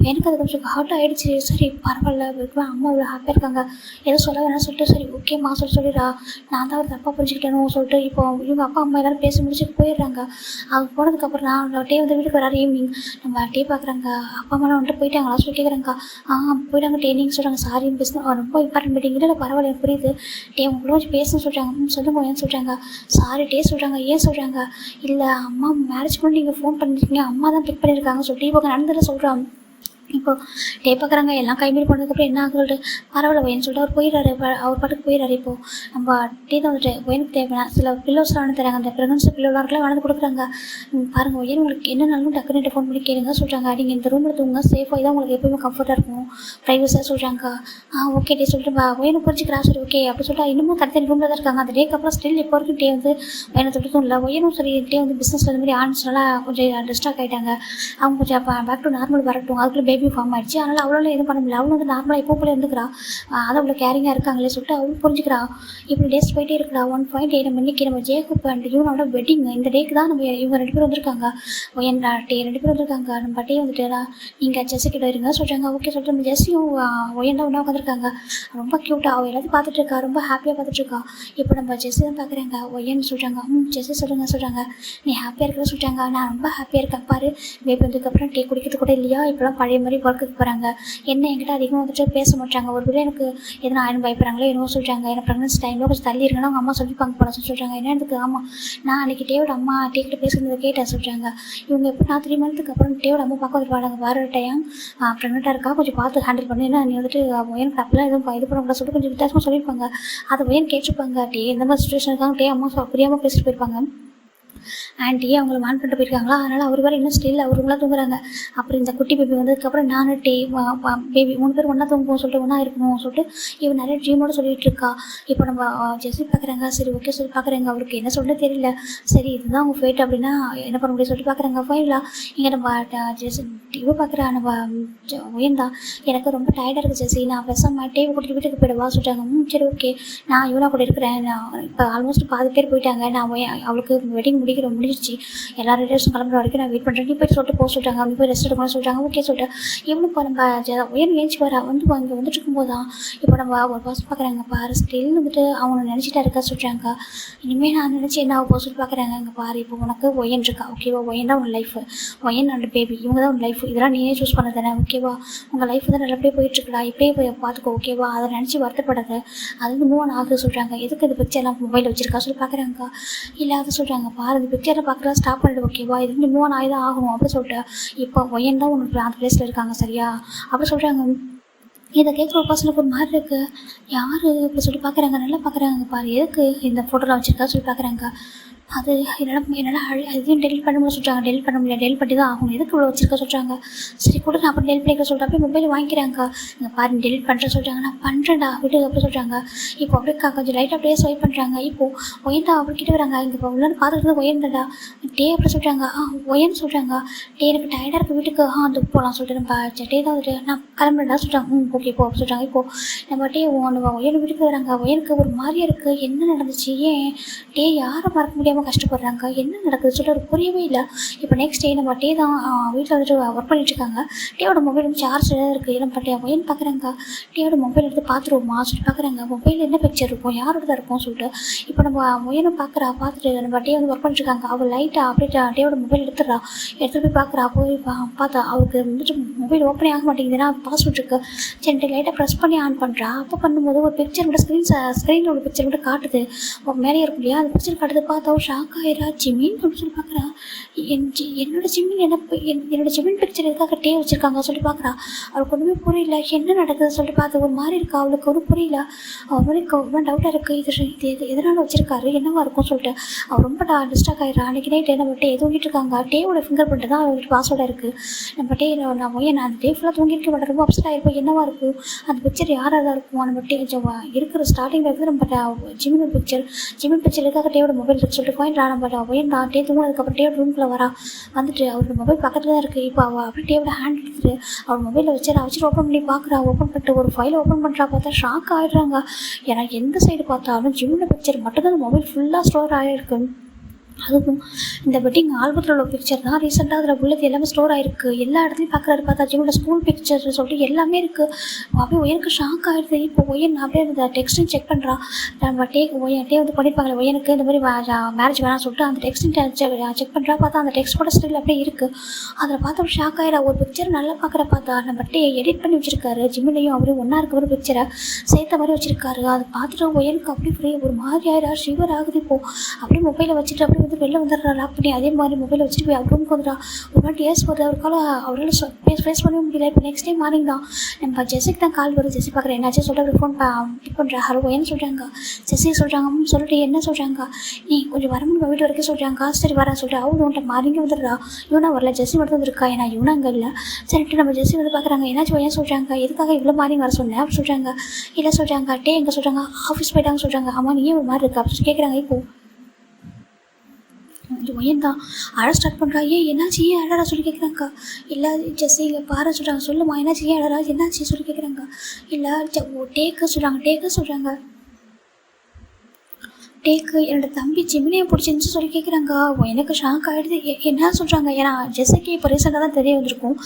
எனக்கு அது கொஞ்சம் ஹார்ட் ஆகிடுச்சு. சரி பரவாயில்ல அம்மா இவ்வளோ ஹாப்பியாக இருக்காங்க, எதுவும் சொல்ல வேணாம் சொல்லிட்டு சரி ஓகேம்மா சொல்லிடுறா, நான் தான் ஒரு தப்பாக புரிஞ்சுக்கிட்டேன்னு சொல்லிட்டு இப்போ இவங்க அப்பா அம்மா எல்லோரும் பேசி முடிச்சுட்டு போயிடுறாங்க. அவங்க போனதுக்கப்புறம் நான் டே வந்து வீட்டுக்கு வராரு ஈவினிங் நம்ம டே பார்க்குறாங்க. அப்பா அம்மாலாம் வந்துட்டு போயிட்டாங்களா சொல்லி கேட்குறாங்க. போயிட்டாங்க டே நீங்கள் சொல்கிறாங்க சாரின்னு பேசுனா ரொம்ப இம்பார்ட்டன்ட் மீட்டிங் இல்லை பரவாயில்ல எனக்கு புரியுது டே உங்களை கொஞ்சம் பேசணும்னு சொல்கிறாங்க. சொல்லுங்க ஏன்னு சொல்கிறாங்க. சாரி டே சொல்கிறாங்க. ஏன் சொல்கிறாங்க. இல்லை அம்மா மேரேஜ் பண்ணி நீங்கள் ஃபோன் பண்ணியிருக்கீங்க, அம்மா தான் பிக் பண்ணியிருக்காங்க சொல்லிட்டு இப்போ நடந்துட்டு சொல்கிறாங்க. இப்போ டே பார்க்குறாங்க எல்லாம் கைமீறி போனதுக்கப்புறம் என்ன ஆகுது பரவாயில்ல ஒயன்னு சொல்லிட்டு அவர் போயிடுறாரு. அவர் பாட்டுக்கு போயிடுறாரு. இப்போது நம்ம டே தான் வந்துட்டு ஒயனுக்கு தேவையான சில பில்லோஸ்லாம் வாங்கி தராங்க, அந்த ப்ரெக்னன்சி பில்லோலாம் வாங்கி கொடுக்குறாங்க. பாருங்கள் ஒயன் உங்களுக்கு என்னன்னாலும் டக்குனு ஃபோன் பண்ணி கேளுங்க சொல்கிறாங்க. நீங்கள் இந்த ரூமில் தூங்க சேஃபாக தான் உங்களுக்கு எப்போயுமே கம்ஃபர்ட்டாக இருக்கும் ப்ரைவஸாக சொல்கிறாங்க. ஓகே டே சொல்லிட்டு ஒயனு புரிஞ்சுக்கிறா சரி ஓகே அப்படி சொல்லிட்டு இன்னமும் தனித்தனி ரூமில் தான் இருக்காங்க. அந்த டேக்கு அப்புறம் ஸ்டில் இப்போ வரைக்கும் டே வந்து ஒயனை தொட்டுக்கும் இல்லை. ஒயனும் சரி டே வந்து பிஸ்னஸில் இந்த மாதிரி ஆன்ஸ்னால கொஞ்சம் டிஸ்ட்ராக்ட் ஆகிட்டாங்க. அவங்க கொஞ்சம் அப்போ பேக் டு நார்மல் வரட்டும், அதுக்குள்ளே பேபி ஃபார்ம் ஆகிடுச்சு. அதனால் அவளால் எதுவும் பண்ண முடியல. அவளும் வந்து நார்மலாக இப்போ போல இருந்துக்கிறா, அதை அவ்வளோ கேரிங்காக இருக்காங்களே சொல்லிட்டு அவளும் புரிஞ்சுக்கிறா. இப்படி டேஸ் போயிட்டே இருக்கிறா. 1.8 நம்ம இன்றைக்கி நம்ம ஜேக்கப் அண்ட் யூனோட வெட்டிங் இந்த டேக்கு தான் நம்ம இவங்க 2 பேரும் வந்திருக்காங்க. ஒயன் டே 2 பேரும் வந்திருக்காங்க. நம்ம டே வந்துட்டு நீங்கள் ஜெஸ்ஸி கிட்ட இருங்க சொல்கிறாங்க. ஓகே சொல்லிட்டு நம்ம ஜெஸ்ஸியும் ஒயன் தான் ஒன்றா உட்காந்துருக்காங்க. ரொம்ப க்யூட்டாக அவள் எல்லாத்தையும் பார்த்துட்டு இருக்கா, ரொம்ப ஹாப்பியாக பார்த்துட்ருக்கா. இப்போ நம்ம ஜெஸ்ஸி தான் பார்க்குறாங்க. ஒயன் சொல்கிறாங்க. ஜெஸ்ஸி சொல்கிறாங்க நீ ஹாப்பியாக இருக்கிற சொல்கிறாங்க. நான் ரொம்ப ஹாப்பியாக இருக்கேன் பாரு, பேபி வந்ததுக்கப்புறம் டே குடிக்கிறது கூட இல்லையா, இப்போலாம் பழைய மாதிரி ஒர்க்குக்கு போகிறாங்க, என்ன என்கிட்ட அதிகமாக வந்துட்டு பேச மாட்டாங்க, ஒரு வேளை எனக்கு எதனா ஆயிரம் பயப்படுறாங்களோ என்னவோ சொல்கிறாங்க. எனக்கு ப்ரெக்னன்சி டைமில் கொஞ்சம் தள்ளி இருக்குன்னா அவங்க அம்மா சொல்லிப்பாங்க போல சொல்கிறாங்க. என்ன எனக்கு ஆமாம் நான் அன்றைக்கி டேவோட அம்மா டேக்கிட்ட பேசுகிறத கேட்டேன் சொல்கிறாங்க. இவங்க எப்போ நான் 3 மந்த்துக்கு அப்புறம் டேவோட அம்மா பார்க்க வந்துருவாங்க. வர டைம் ப்ரெக்னெண்ட்டாக இருக்கா, கொஞ்சம் பார்த்து ஹேண்டில் பண்ணி, ஏன்னா நீ வந்துட்டு எனக்கு அப்பெல்லாம் எதுவும் இது பண்ண கூட சொல்லிட்டு கொஞ்சம் வித்தியாசமாக சொல்லியிருப்பாங்க. அதை வேணும் கேட்டிருப்பாங்க. டே இந்த மாதிரி சுச்சுவேஷன் இருக்காங்க. டே அம்மா புரியாமல் பேசிட்டு போயிருப்பாங்க. ஆண்டி அவங்கள வான் பண்ணிட்டு போயிருக்காங்களா, அதனால் அவர் வேறு இன்னும் ஸ்டில் அவர் ரூம்லாம் தூங்குறாங்க. அப்புறம் இந்த குட்டி பேபி வந்ததுக்கப்புறம் நானும் பேபி 3 பேர் ஒன்றா தூங்குவோம் சொல்லிட்டு ஒன்றா இருக்கணும் சொல்லிட்டு இவன் நிறைய ட்ரீமோட சொல்லிட்டு இருக்கா. இப்போ நம்ம ஜெஸ்ஸி பார்க்குறாங்க. சரி ஓகே சொல்லி பார்க்குறேங்க. அவருக்கு என்ன சொல்ல தெரியல. சரி இதுதான் அவங்க ஃபேட் அப்படின்னா என்ன பண்ண முடியும் சொல்லிட்டு பார்க்குறாங்க. ஃபைனலா இங்கே நம்ம ஜெஸ்ஸி டிவி பார்க்குறா. நம்ம உயர்ந்தா எனக்கு ரொம்ப டயர்டாக இருக்குது ஜெஸ்ஸி, நான் பேசாம டிவி கூட்டிட்டு வீட்டுக்கு போயிடுவா சொல்லிட்டாங்க. சரி ஓகே நான் இவனா கூட இருக்கிறேன். நான் இப்போ ஆல்மோஸ்ட் பாதி பேர் போயிட்டாங்க. நான் அவளுக்கு வெட்டிங் முடிஞ்சிச்சு. எல்லா ரிலேஷன் கிளம்புற வரைக்கும் நான் வெயிட் பண்ணுறேன். நீ போய் சொல்லிட்டு போக சொல்லிட்டாங்க. அப்படி போய் ரெஸ்ட் எடுக்கணும்னு சொல்லிட்டாங்க. ஓகே சொல்லிட்டு இவனு இப்போ நம்ம உயர் ஏஞ்சி வர இங்கே வந்துட்டு இருக்கும்போது தான் இப்போ நம்ம ஒரு பாஸ் பார்க்குறாங்க. பாரு ஸ்டில் வந்துட்டு அவங்க நினச்சிட்டா இருக்கா சொல்கிறாங்க. இனிமேல் நான் நினச்சி என்ன ஆகும் சொல்லி பார்க்குறாங்க. இங்கே பாரு இப்போ உனக்கு ஒயன் இருக்கா, ஓகேவா? ஒயன் தான் உன் லைஃப், ஒயன் அண்ட் பேபி இவங்க தான் உன் லைஃப். இதெல்லாம் நீயே சூஸ் பண்ண தானே, ஓகேவா? உங்கள் லைஃப் தான் நல்லபடியே போயிட்டுருக்கா, இப்படியே போய் பார்த்துக்கோ, ஓகேவா? அதை நினச்சி வருத்தப்படாத. அது வந்து மூவ் ஆன் ஆகுது சொல்கிறாங்க. எதுக்கு இந்த பிக்சர்லாம் மொபைல் வச்சிருக்கா சொல்லி பார்க்குறாங்க. இல்லை அது சொல்கிறாங்க. பாரு இந்த பிக்சரை பார்க்குறா ஸ்டாப் பண்ணிடு, ஓகேவா? இது வந்து மூவ் ஆன் ஆகி தான் ஆகணும் அப்படி சொல்லிட்டு இப்போ ஒயன் தான் உனக்கு அந்த பிளேஸில் இருக்காங்க, சரியா? அப்படி சொல்கிறாங்க. இதை கேட்குற ஒரு பர்சனுக்கு ஒரு மாதிரி இருக்குது. யார் இப்படி சொல்லி பார்க்குறாங்க. நல்லா பார்க்குறாங்க. பாரு எதுக்கு இந்த ஃபோட்டோலாம் வச்சுருக்கா சொல்லி பார்க்குறாங்க. அது என்னால் அதையும் டெலிட் பண்ண முடியும் சொல்கிறாங்க. டெலிட் பண்ண முடியாது, டெலிட் பண்ணி தான் ஆகணும். எதுக்கு இவ்வளோ வச்சிருக்க சொல்கிறாங்க. சரி கூட நான் அப்படி டெலிட் பண்ணிக்க சொல்கிறேன். அப்படியே மொபைல் வாங்கிக்கிறாங்க. இங்கே பாரு டெலிட் பண்ணுறேன் சொல்கிறாங்க. நான் பண்ணுறேன்டா விடு அப்படி சொல்கிறாங்க. இப்போ அப்படியே கொஞ்சம் லைட்டாக அப்படியே ஸ்வைப் பண்ணுறாங்க. இப்போது ஒயன்டா அப்படிக்கிட்டே வராங்க. இங்கே இப்போ உள்ளே பார்த்துட்டு ஒயன்டா டே அப்படி சொல்கிறாங்க. ஒயன்னு சொல்கிறாங்க. டே எனக்கு டயர்டாக இருக்குது வீட்டுக்கு அந்த போகலாம் சொல்லிட்டு நம்ம டே தான் வந்துட்டு நான் கிளம்புறேன்டா சொல்கிறாங்க. ஓகே இப்போ அப்படி சொல்கிறாங்க. இப்போது நம்ம டே ஒயன் வீட்டுக்கு வராங்க. ஒயனுக்கு ஒரு மாதிரியாக இருக்குது. என்ன நடந்துச்சு, ஏன் டே யாரை மறக்க முடியாமல் கஷ்டப்படுறாங்க, என்ன நடக்குது சொல்லிட்டு ஒரு புரியவே இல்லை. இப்போ நெக்ஸ்ட் டே நம்ம டே தான் வீட்டில் வந்துட்டு ஒர்க் பண்ணிட்டுருக்காங்க. டேயோட மொபைல் வந்து சார்ஜ் இருக்குது. என்ன பண்ணுறேன் ஒயன் பார்க்குறாங்க. டேயோட மொபைல் எடுத்து பார்த்துருவோமா சொல்லி பார்க்குறாங்க. மொபைலில் என்ன பிக்சர் இருக்கும், யாரோட தான் இருக்கும் சொல்லிட்டு இப்போ நம்ம ஒயனை பார்த்துட்டு நம்ம டே வந்து ஒர்க் பண்ணிட்டுருக்காங்க. அவள் லைட்டாக அப்படியே டேயோட மொபைல் எடுத்துகிட்டு போய் பார்க்குறா. போய் பார்த்தா அவருக்கு வந்துட்டு மொபைல் ஓப்பனே ஆக மாட்டேங்குதுன்னா பாஸ்வேர்ட் இருக்குது. சரி லைட்டாக ப்ரெஸ் பண்ணி ஆன் பண்ணுறா. அப்போ பண்ணும்போது ஒரு பிக்சர் மட்டும் ஸ்க்ரீனில் ஒரு பிக்சர் மட்டும் காட்டுது. மேலே இருக்கும் இல்லையா, அந்த பிக்சர் காட்டுது. பார்த்தா ஷாக் ஆயிரா. ஜிமின் அப்படின்னு சொல்லி பார்க்குறா. என்னோட ஜிமின் என்னோட ஜிமின் பிக்சர் எதுக்காக டே வச்சுருக்காங்க சொல்லி பார்க்குறா. அவளுக்கு ஒன்றுமே புரியல, என்ன நடக்குதுன்னு சொல்லிட்டு பார்த்து ஒரு மாதிரி இருக்கா. அவளுக்கு ஒன்றும் புரியல. அவள் மாதிரி ரொம்ப டவுட்டாக இருக்குது. இது எதனால் வச்சுருக்காரு, என்னவா இருக்கும் சொல்லிட்டு அவள் ரொம்ப டிஸ்ட்ராக்ட் ஆகிடுறா. அன்றைக்கி நைட்டு நம்ம டே தூங்கிட்டு இருக்காங்க. டேவோட ஃபிங்கர் பிரிண்ட் தான் அவங்களுக்கு பாஸ்வேர்டாக இருக்குது. நம்ம டே நான் அந்த டே ஃபுல்லாக தூங்கிருக்க மாட்டேன், ரொம்ப அப்செட் ஆகிருப்போம். என்னவா இருக்கும், அந்த பிக்சர் யாராக தான் இருக்கும். நம்ம டே இருக்கிற ஸ்டார்டிங்கில் இருக்குது நம்ம ஜிமின் பிக்சர் எதுக்காக டேவோட மொபைல் இருக்குது சொல்லிட்டு பாயிண்ட் நம்ம ஒயன் தான் டே தூங்கினதுக்கப்புறம் டேவோட ரூம்குள்ளே வரா. வந்துட்டு அவரோட மொபைல் பக்கத்தில் தான் இருக்குது. இப்போ அவள் அப்படியே டேவோட ஹேண்ட் எடுத்துட்டு அவர் மொபைலில் வச்சுட்டு ஓப்பன் பண்ணி பார்க்குறா. ஓப்பன் பண்ணிட்டு ஒரு ஃபைலை ஓப்பன் பண்ணுறா. பார்த்தா ஷாக் ஆகிடுறாங்க. ஏன்னா எந்த சைடு பார்த்தாலும் ஜிம்மில் பிக்சர் மட்டும்தான் அந்த மொபைல் ஃபுல்லாக ஸ்டோர் ஆகிருக்கு. அதுவும் இந்த வெட்டிங் ஆல்பத்தில் உள்ள பிக்சர் தான் ரீசெண்டாக அதில் உள்ளது எல்லாமே ஸ்டோர் ஆகிருக்கு. எல்லா இடத்துலையும் பார்க்குறாரு. பார்த்தா ஜிம்மில் ஸ்கூல் பிக்சர் சொல்லிட்டு எல்லாமே இருக்குது. அப்படியே ஒயனுக்கு ஷாக் ஆகிடுது. இப்போ ஒயன் அப்படியே அந்த டெக்ஸ்ட்டும் செக் பண்ணுறா. நம்ம டே வந்து பண்ணியிருப்பாங்களே ஒயனுக்கு இந்த மாதிரி மேரேஜ் வேணாம்னு சொல்லிட்டு அந்த டெக்ஸ்ட் செக் பண்ணுறா. பார்த்தா அந்த டெக்ஸ்ட் கூட ஸ்டில் அப்படியே இருக்குது. அதில் பார்த்தா ஷாக் ஆகிடா. ஒரு பிக்சர் நல்லா பார்க்குற. பார்த்தா நம்ம டே எடிட் பண்ணி வச்சுருக்காரு. ஜிம்மிலையும் அவரும் ஒன்றா இருக்க ஒரு பிக்சரை சேர்த்த மாதிரி வச்சுருக்காரு. அதை பார்த்துட்டு ஒயனுக்கு அப்படியே ஒரு மாதிரி ஆகிடா. ஷிவர் ஆகுது. இப்போது அப்படியே மொபைலை வச்சுட்டு அப்படியே வந்து வெளில வந்துடுறா. லாக் பண்ணி அதே மாதிரி மொபைலை வச்சுட்டு போய் அவர் ரூமுக்கு வந்துடுறா. ஒரு மாதிரி டேஸ் வருது. அவரால் ஃபேஸ் பண்ணவே முடியல. இப்போ நெக்ஸ்ட் டைம் மார்னிங் தான் நம்ம ஜெஸிக்கு தான் கால் வருது. ஜெஸி பார்க்குறேன் என்னாச்சு சொல்லிட்டு அவர் ஃபோன் பிக் பண்ணுறா. ஹலோ என்ன சொல்கிறாங்க. ஜெஸி சொல்கிறாங்க. சொல்லிட்டு என்ன சொல்கிறாங்க, நீ கொஞ்சம் வர முடியும் வீட்டு வரைக்கும் சொல்கிறாங்க. சரி வரேன் சொல்லிட்டு அவங்க வந்துட்டு மார்னிங்கே வந்துடுறா. இவனா வரல, ஜெஸி மட்டும் வந்துருக்கா. ஏன்னா இவனா அங்கே இல்லை. சரிட்டு நம்ம ஜெஸி வந்து பார்க்குறாங்க. என்னாச்சு ஏன் சொல்கிறாங்க, எதுக்காக இவ்வளோ மார்னிங் வர சொன்னேன் அப்படி சொல்கிறாங்க. இல்லை சொல்கிறாங்க. டே எங்கே சொல்கிறாங்க, ஆஃபீஸ் போயிட்டாங்க சொல்கிறாங்க. ஆமாம் நீ ஒரு மாதிரி இருக்கா அப்படின்னு கேட்குறாங்க. இப்போது ஒயன் தான் அழ ஸ்டார்ட் பண்ணுறா. என்னாச்சு, ஏன் அழறா சொல்லி கேட்குறாங்க. இல்லை ஜெஸ்ஸி இங்கே பாரு சொல்கிறாங்க. சொல்லுமா என்னாச்சு, ஏன் அழறா, என்னாச்சு சொல்லி கேட்குறாங்க. இல்லை டேக்கு சொல்கிறாங்க. டேக்கு என்னோட தம்பி ஜிமினியை பிடிச்சிருந்துச்சு சொல்லி கேட்குறாங்க. எனக்கு ஷாக் ஆகிடுது. என்ன சொல்கிறாங்க. ஏன்னா ஜெஸ்ஸிக்கு இப்போ ரீசெண்டாக தான் தெரிய வந்திருக்கும்.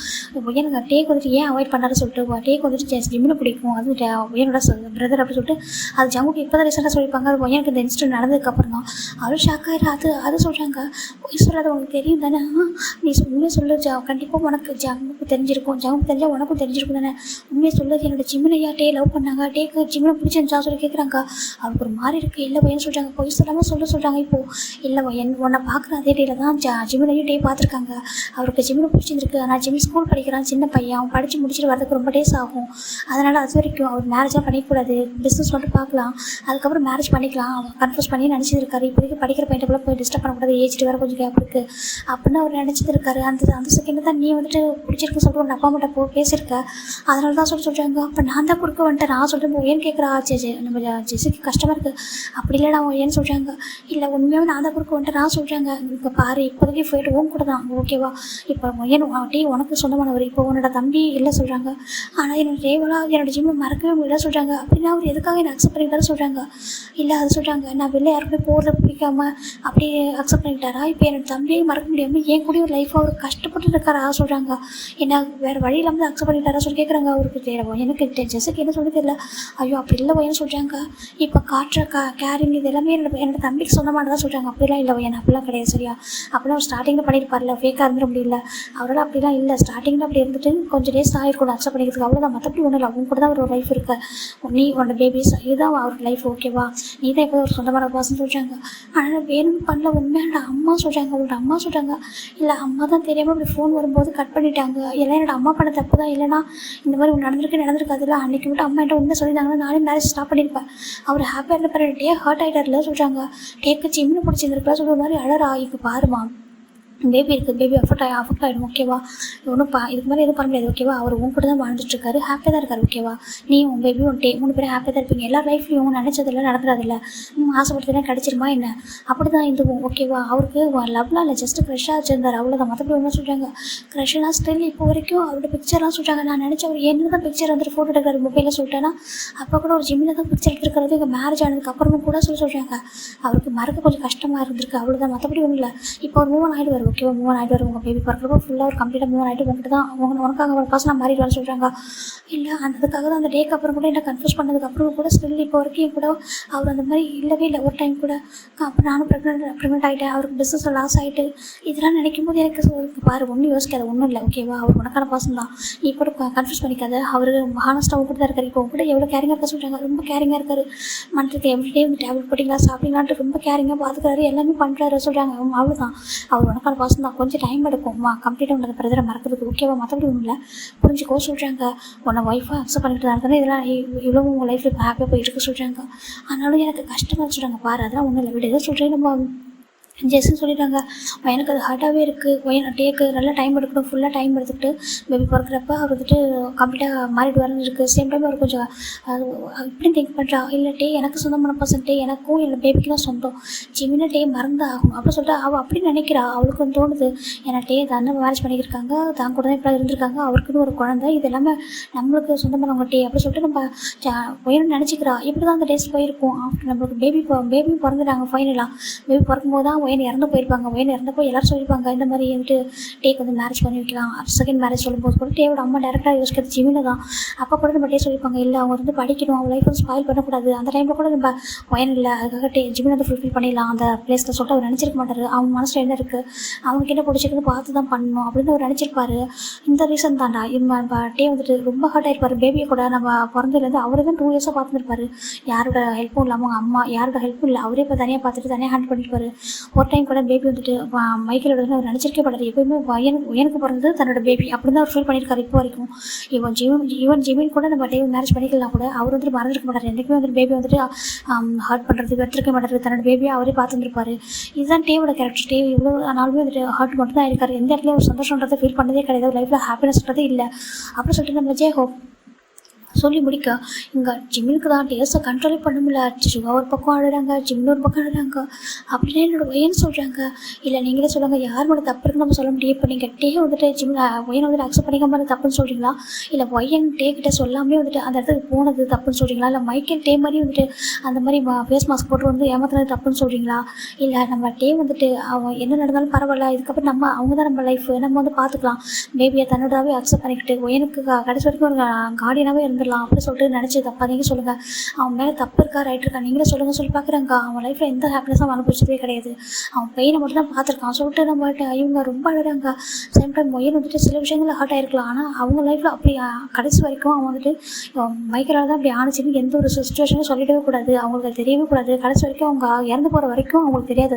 எனக்கு டேக் வந்துட்டு ஏன் அவாய்ட் பண்ணாரு சொல்லிட்டு டேக் வந்துட்டு ஜிமினை பிடிக்கும், அது என்னோட பிரதர் அப்படி சொல்லிட்டு அது ஜங்குக்கு இப்போ தான் ரீசெண்டாக சொல்லியிருப்பாங்க. அது எனக்கு இந்த இன்சிடென்ட் நடந்ததுக்கப்புறம் தான் அவரும் ஷாக் ஆகிடுறா. அது சொல்கிறாங்க. போய் சொல்லாத, உனக்கு தெரியும் தானே, நீ உண்மையை சொல்லு. கண்டிப்பாக உனக்கு ஜங்குக்கு தெரிஞ்சிருக்கும், ஜங்குக்கு தெரிஞ்சால் உனக்கும் தெரிஞ்சிருக்கும் தானே. உண்மையை சொல்லுது. என்னோட ஜிமினையா டே லவ் பண்ணாங்க, டேக்கு ஜிமினை பிடிச்சிருந்துச்சா சொல்லி கேட்குறாங்க. அவருக்கு ஒரு மாதிரி இருக்குது. இல்லை பையன் சொல்கிறாங்க. பொய் சொல்லாமல் சொல்கிறாங்க. இப்போது இல்லை உன்னை பார்க்குற அதே டேல தான் ஜிம்மிலையும் டே பார்த்துருக்காங்க. அவருக்கு ஜிம்மில் பிடிச்சிருக்கு. ஆனால் ஜிம் ஸ்கூல் படிக்கிறான், சின்ன பையன், அவன் படித்து முடிச்சுட்டு வரதுக்கு ரொம்ப டேஸ் ஆகும். அதனால் அது வரைக்கும் அவர் மேரேஜாக பண்ணிக்கூடாது, பிஸ்னஸ் மட்டும் பார்க்கலாம், அதுக்கப்புறம் மேரேஜ் பண்ணிக்கலாம் அவன் கன்ஃபியூஸ் பண்ணி நினச்சிருக்காரு. இப்போதைக்கு படிக்கிற பையன்ட்டுக்குள்ளே போய் டிஸ்டர்ப் பண்ணக்கூடாது, ஏஜ்ட்டு வேறு கொஞ்சம் கேப் இருக்குது அப்படின்னு அவர் நினச்சிருக்காரு. அந்த செகண்ட் தான் நீ வந்துட்டு பிடிச்சிருக்குன்னு சொல்லிட்டு உங்கள் அப்பா மட்டும் பேசியிருக்க. அதனால தான் சொல்கிறாங்க. அப்போ நான் தான் கொடுக்க வந்துட்டேன். நான் சொல்கிறேன் ஏன்னு கேட்குறா, நம்ம ஜெஸிக்கு கஷ்டமாக இருக்குது. அப்படி இல்லைடா அவன் ஏன்னு சொல்கிறாங்க. இல்லை உண்மையாக நான் தான் கொடுக்க வந்துட்டேன். நான் சொல்கிறாங்க இப்போ பாரு, இப்போதைக்கு போய்ட்டு உன் கூட தான் ஓகேவா, இப்போ ஏன் டே உனக்கு சொந்தமானவர், இப்போ உன்னோட தம்பி இல்லை சொல்கிறாங்க. ஆனால் என்னோட டேவெல்லாம் என்னோட ஜிம்மில் மறக்கவே முடியல சொல்கிறாங்க. அப்படின்னா அவர் எதுக்காக என்னை அக்செப்ட் பண்ணிக்கிட்டாரு சொல்கிறாங்க. இல்லை அது சொல்கிறாங்க நான் வெளில யாருக்குமே போகிறத பிடிக்காம அப்படி அக்செப்ட் பண்ணிக்கிட்டாரா. இப்போ என்னோட தம்பியை மறக்க முடியாமல் என் கூட ஒரு லைஃப் அவர் கஷ்டப்பட்டு இருக்காரா சொல்கிறாங்க. என்ன வேறு வழி இல்லாமல் அக்செப்ட் பண்ணிட்டாரா சொல்லி கேட்குறாங்க. அவருக்கு தெரியல, எனக்கு ஜெஸுக்கு என்ன சொல்லி தெரியல. ஐயோ அப்படி இல்லை ஒயன்னு சொல்கிறாங்க. இப்போ காட்டுற கேரிங் இது எல்லாமே என்னோட தம்பிக்கு சொந்தமானதான் சொல்கிறாங்க. அப்படிலாம் இல்லை ஒயன், அப்படிலாம் கிடையாது சரியா. அப்படிலாம் அவர் ஸ்டார்டிங்கில் பண்ணியிருப்பார்ல, ஃபேக்காக இருந்துட முடியல. அவரால் அப்படிலாம் இல்லை, ஸ்டார்டிங்கில் அப்படி இருந்துட்டு கொஞ்சம் டேஸ் ஆகிருக்கணும் அக்செப்ட் பண்ணிக்கிறதுக்கு, அவ்வளோதான். மற்றபடி ஒன்றும் இல்லை, அவங்க கூட தான் ஒரு லைஃப் இருக்கு, நீ உன்னோட பேபிஸ் இதுதான் அவரோட லைஃப் ஓகேவா, நீ தான் இப்போ ஒரு சொந்தமான பாசன்னு சொல்கிறாங்க. ஆனால் வேணும்னு பண்ணல, உண்மையான அம்மா சொல்கிறாங்க. அவங்களோட அம்மா சொல்கிறாங்க இல்லை அம்மா தான் தெரியாமல் இப்படி ஃபோன் வரும்போது கட் பண்ணிட்டாங்க, எல்லாம் என்னோட அம்மா பண்ண தப்பு தான், இல்லைனா இந்த மாதிரி நடந்திருக்காதுல்ல. அன்றைக்கி மட்டும் அம்மா என்கிட்ட உண்மை சொல்லியிருந்தாங்கன்னா நானே மேரேஜ் ஸ்டாப் பண்ணியிருப்பேன். அவர் ஹாப்பியாக இருந்த பிறகு டே ஹர்ட் ஆகிட்டார்ல சொல்கிறாங்க. டேக்கு ஜிம்னு பிடிச்சிருந்துருக்கலாம் சொல்கிற மாதிரி அழறா. இப்போ பாருமா பேபி இருக்குது, பேபி அஃபெக்ட் ஆகிடும் ஓகேவா, ஒன்றும் இதுக்கு மாதிரி எதுவும் பண்ண முடியாது ஓகேவா. அவர் உன் கூட தான் வாழ்ந்துட்டுருக்காரு, ஹாப்பியாக தான் இருக்கார் ஓகேவா. நீ உன் பேபி உன் டே 3 பேரும் ஹாப்பியாக தான் இருப்பீங்க. எல்லா லைஃப்லையும் உங்க நினச்சதில்ல நடந்துடாதில்ல, ஆசைப்பட்டதெல்லாம் கிடச்சிருமா என்ன, அப்படி தான் இதுவும் ஓகேவா. அவருக்கு லவ்லாம் இல்லை, ஜஸ்ட்டு க்ரஷ்ஷாக வச்சுருந்தார் அவ்வளோதான். மற்றபடி ஒன்றும் சொல்கிறாங்க. க்ரஷ்லாம் ஸ்டில் இப்போ வரைக்கும் அவரோட பிக்சர்லாம் சொல்கிறாங்க. நான் நினச்சேன் அவர் என்ன தான் பிக்சர் வந்துட்டு ஃபோட்டோ எடுக்கிறாரு மொபைலில் சொல்லிட்டேன்னா, அப்போ கூட ஒரு ஜிம்மில் தான் பிக்சர் எடுத்துருக்கிறது. எங்கள் மேரேஜ் ஆனதுக்கு அப்புறமும் கூட சொல்கிறாங்க. அவருக்கு மறக்க கொஞ்சம் கஷ்டமாக இருந்திருக்கு அவ்வளோதான், மற்றபடி ஒன்றும் இல்லை. இப்போ ஒரு மூவ் ஆகிடுவார் ஓகேவா, மூவ் ஆகிடுவார். உங்கள் பேபி பிறக்கிறப்போ ஃபுல்லாக ஒரு கம்ப்ளீட்டாக மூவ் ஆகிட்டு உங்கள்கிட்ட தான் உனக்காக ஒரு பர்சனாக மாறிடுவான்னு சொல்கிறாங்க. இல்லை அதுக்காக தான் அந்த டேக்கு அப்புறம் கூட என்ன கன்ஃபியூஸ் பண்ணதுக்கப்புறம் கூட ஸ்டில் இப்போ வரைக்கும் கூட அவர் அந்த மாதிரி இல்லவே இல்லை. ஒரு டைம் கூட அப்போ நானும் ப்ரெக்னென்ட் ஆகிட்டேன், அவருக்கு பிஸ்னஸ் லாஸ் ஆகிட்டு இதெல்லாம் நினைக்கும் போது எனக்கு பாரு ஒன்றும் யோசிக்காது, ஒன்றும் இல்லை ஓகேவா. அவர் உனக்கான பர்சன் தான், நீ கூட கன்ஃபியூஸ் பண்ணிக்காத. அவர் ஹானஸ்ட்டாக கூட தான் இருக்கார். இப்போ கூட எவ்வளோ கேரிங்காக இருக்க சொல்கிறாங்க, ரொம்ப கேரிங்காக இருக்கார். மந்த்க்கு எவ்ரிடே வந்து டேப்லெட் போட்டிங்களா சாப்பிட்டீங்களான்ட்டு ரொம்ப கேரிங்காக பார்த்துக்கிறாரு, எல்லாமே பண்ணுறாரு சொல்கிறாங்க. அவ்வளோதான், அவர் உனக்கான பர்சன் தான். கொஞ்சம் டைம் எடுக்கும்மா கம்ப்ளீட்டாக உனக்கு பிரதரை மறக்கிறதுக்கு ஓகேவா, மற்றபடி ஒன்றும் இல்லை புரிஞ்சுக்கோ சொல்கிறாங்க. உன்னை ஒய்ஃபாக அக்செப்ட் பண்ணிட்டு தான் இதெல்லாம் இவ்வளோ உங்கள் லைஃப்பில் இப்போ ஹாப்பியாக போயிட்டு சொல்கிறாங்க. ஆனாலும் எனக்கு கஷ்டமாக சொல்கிறாங்க. பாரு அதெல்லாம் ஒன்றும் இல்லை, விட எதோ சொல்கிறேன் நம்ம ஜெஸ்ன்னு சொல்லிட்டாங்க. எனக்கு அது ஹார்ட்டாகவே இருக்குது, டேக்கு நல்லா டைம் எடுக்கணும், ஃபுல்லாக டைம் எடுத்துக்கிட்டு பேபி பிறக்கிறப்ப அவர் வந்துட்டு கம்ப்ளீட்டாக மாறிடுவார்னு இருக்குது. சேம் டைம் அவர் கொஞ்சம் இப்படி திங்க் பண்ணுறா. இல்லை டே எனக்கு சொந்தமான பர்சன், டே எனக்கும் என்னோட பேபிக்கு தான் சொந்தம், ஜிமினா டே மறந்து ஆகும் அப்படின்னு சொல்லிட்டு அவள் அப்படி நினைக்கிறா. அவளுக்கு வந்து தோணுது ஏன்னா டே தானே மேரேஜ் பண்ணியிருக்காங்க, தான் கூட தான் இப்போ இருந்திருக்காங்க, அவருக்குன்னு ஒரு குழந்தை, இது எல்லாமே நம்மளுக்கு சொந்தமானவங்க டே அப்படின்னு சொல்லிட்டு நம்ம போயிடும் நினச்சிக்கிறா. இப்படி தான் அந்த டேஸ் போயிருக்கும். ஆஃப்டர் நம்மளுக்கு பேபி பிறந்துட்டாங்க. ஃபைனலாக பேபி பிறக்கும்போது தான் ஒயன் இறந்து போயிருப்பாங்க. ஒயன் இறந்தப்போ எல்லாரும் சொல்லியிருப்பாங்க இந்த மாதிரி வந்துட்டு டேக்கு வந்து மேரேஜ் பண்ணி வைக்கலாம். செகண்ட் மேரேஜ் சொல்லும்போது கூட டேவோட அம்மா டேரெக்டாக யோசிக்கிறது ஜிமினை தான். அப்போ கூட நம்ம டே சொல்லியிருப்பாங்க இல்லை அவங்க வந்து படிக்கணும், அவங்க லைஃப் வந்து ஸ்பாயில் பண்ணக்கூடாது. அந்த டைமில் கூட நம்ம ஒயன் இல்லை, அதுக்காக ஜிமினை வந்து ஃபுல்ஃபில் பண்ணிடலாம் அந்த பிளேஸில் சொல்லிட்டு அவர் நினச்சிருக்க மாட்டார். அவங்க மனசில் என்ன இருக்குது, அவங்களுக்கு என்ன பிடிச்சிருக்கு பார்த்து தான் பண்ணணும் அப்படின்னு அவர் நினச்சிருப்பாரு. இந்த ரீசன் தான்டா டே வந்துட்டு ரொம்ப ஹர்ட் ஆகிருப்பார். பேபியை கூட நம்ம பிறந்ததுலேருந்து அவரே தான் 2 இயர்ஸாக பார்த்துருப்பாரு. யாரோட ஹெல்ப்பும் இல்லாமல் அவங்க அம்மா யாரோட ஹெல்ப்பும் இல்லை, அவரே இப்போ தனியாக பார்த்துட்டு தனியாக ஹேண்டில் பண்ணியிருப்பாரு. ஒரு டைம் கூட பேபி வந்துட்டு மைக்கேலோட அவர் நினச்சிருக்கே படாது. எப்போயுமே எனக்கு பிறந்தது தன்னோட பேபி அப்படி தான் அவர் ஃபீல் பண்ணியிருக்காரு இப்போ வரைக்கும். ஈவன் ஜிமின் கூட நம்ம டே மேரேஜ் பண்ணிக்கலாம் கூட அவர் வந்துட்டு மறந்துருக்க மாட்டார். என்றைக்குமே வந்துட்டு பேபி வந்துட்டு ஹர்ட் பண்ணுறது வெற்றிருக்க மாட்டார். தன்னோட பேபியை அவரே பார்த்துருப்பாரு. இதுதான் டேவோட கேரக்டர். டே இவ்வளோ நாளுமே வந்துட்டு ஹர்ட் மட்டும் தான் இருக்காரு. எந்த இடத்துலையும் ஒரு சந்தோஷன்றதை ஃபீல் பண்ணதே கிடையாது, லைஃப்பில் ஹாப்பினஸ்ன்றதே இல்லை அப்படின்னு சொல்லிட்டு நம்ம ஜே ஹோப் சொல்லி முடிக்க இங்கே ஜிம்மினுக்கு தான் டேஸை கண்ட்ரோலே பண்ண முடியல. சுகா ஒரு பக்கம் ஆடுறாங்க, ஜிம்மின் ஒரு பக்கம் ஆடுறாங்க. அப்படின்னா என்னோட ஒயன்னு சொல்கிறாங்க. இல்லை நீங்களே சொல்லுங்கள் யார் மேலே தப்பு இருக்குன்னு நம்ம சொல்ல முடியும். இப்போ நீங்கள் டே வந்துட்டு ஜிம்மில் ஒயனை வந்துட்டு அக்செப்ட் பண்ணிக்காம தப்புன்னு சொல்கிறீங்களா, இல்லை ஒயன் டே கிட்ட சொல்லாமே வந்துட்டு அந்த இடத்துக்கு போனது தப்புன்னு சொல்கிறீங்களா, இல்லை மைக்கேல் டே மாதிரி வந்துட்டு அந்த மாதிரி ஃபேஸ் மாஸ்க் போட்டு வந்து ஏமாத்துறது தப்புன்னு சொல்கிறீங்களா, இல்லை நம்ம டே வந்துட்டு அவன் என்ன நடந்தாலும் பரவாயில்ல, இதுக்கப்புறம் அவங்க தான் நம்ம லைஃப் நம்ம வந்து பார்த்துக்கலாம், பேபியை தன்னோடாவே அக்செப்ட் பண்ணிக்கிட்டு ஒயனுக்கு கடைசி வரைக்கும் ஒரு கார்டியனாகவே இருந்துடலாம் பண்ணிடலாம் அப்படின்னு சொல்லிட்டு நினச்சி தப்பாதீங்க சொல்லுங்கள். அவன் மேலே தப்பு இருக்கா ரைட் இருக்கா நீங்களே சொல்லுங்கள் சொல்லி பார்க்குறாங்க. அவன் லைஃப்பில் எந்த ஹாப்பினஸும் அனுபவிச்சதே கிடையாது. அவன் பெயினை மட்டும் தான் பார்த்துருக்கான் சொல்லிட்டு நம்மகிட்ட இவங்க ரொம்ப அழுகிறாங்க. சேம் டைம் மொயின் வந்துட்டு சில விஷயங்கள் ஹார்ட் ஆகிருக்கலாம். ஆனால் அவங்க லைஃப்பில் அப்படி கடைசி வரைக்கும் அவன் வந்துட்டு மைக்கேலால் தான் அப்படி ஆணுச்சுன்னு எந்த ஒரு சுச்சுவேஷனும் சொல்லிடவே கூடாது. அவங்களுக்கு தெரியவே கூடாது. கடைசி வரைக்கும் அவங்க இறந்து போகிற வரைக்கும் அவங்களுக்கு தெரியாது.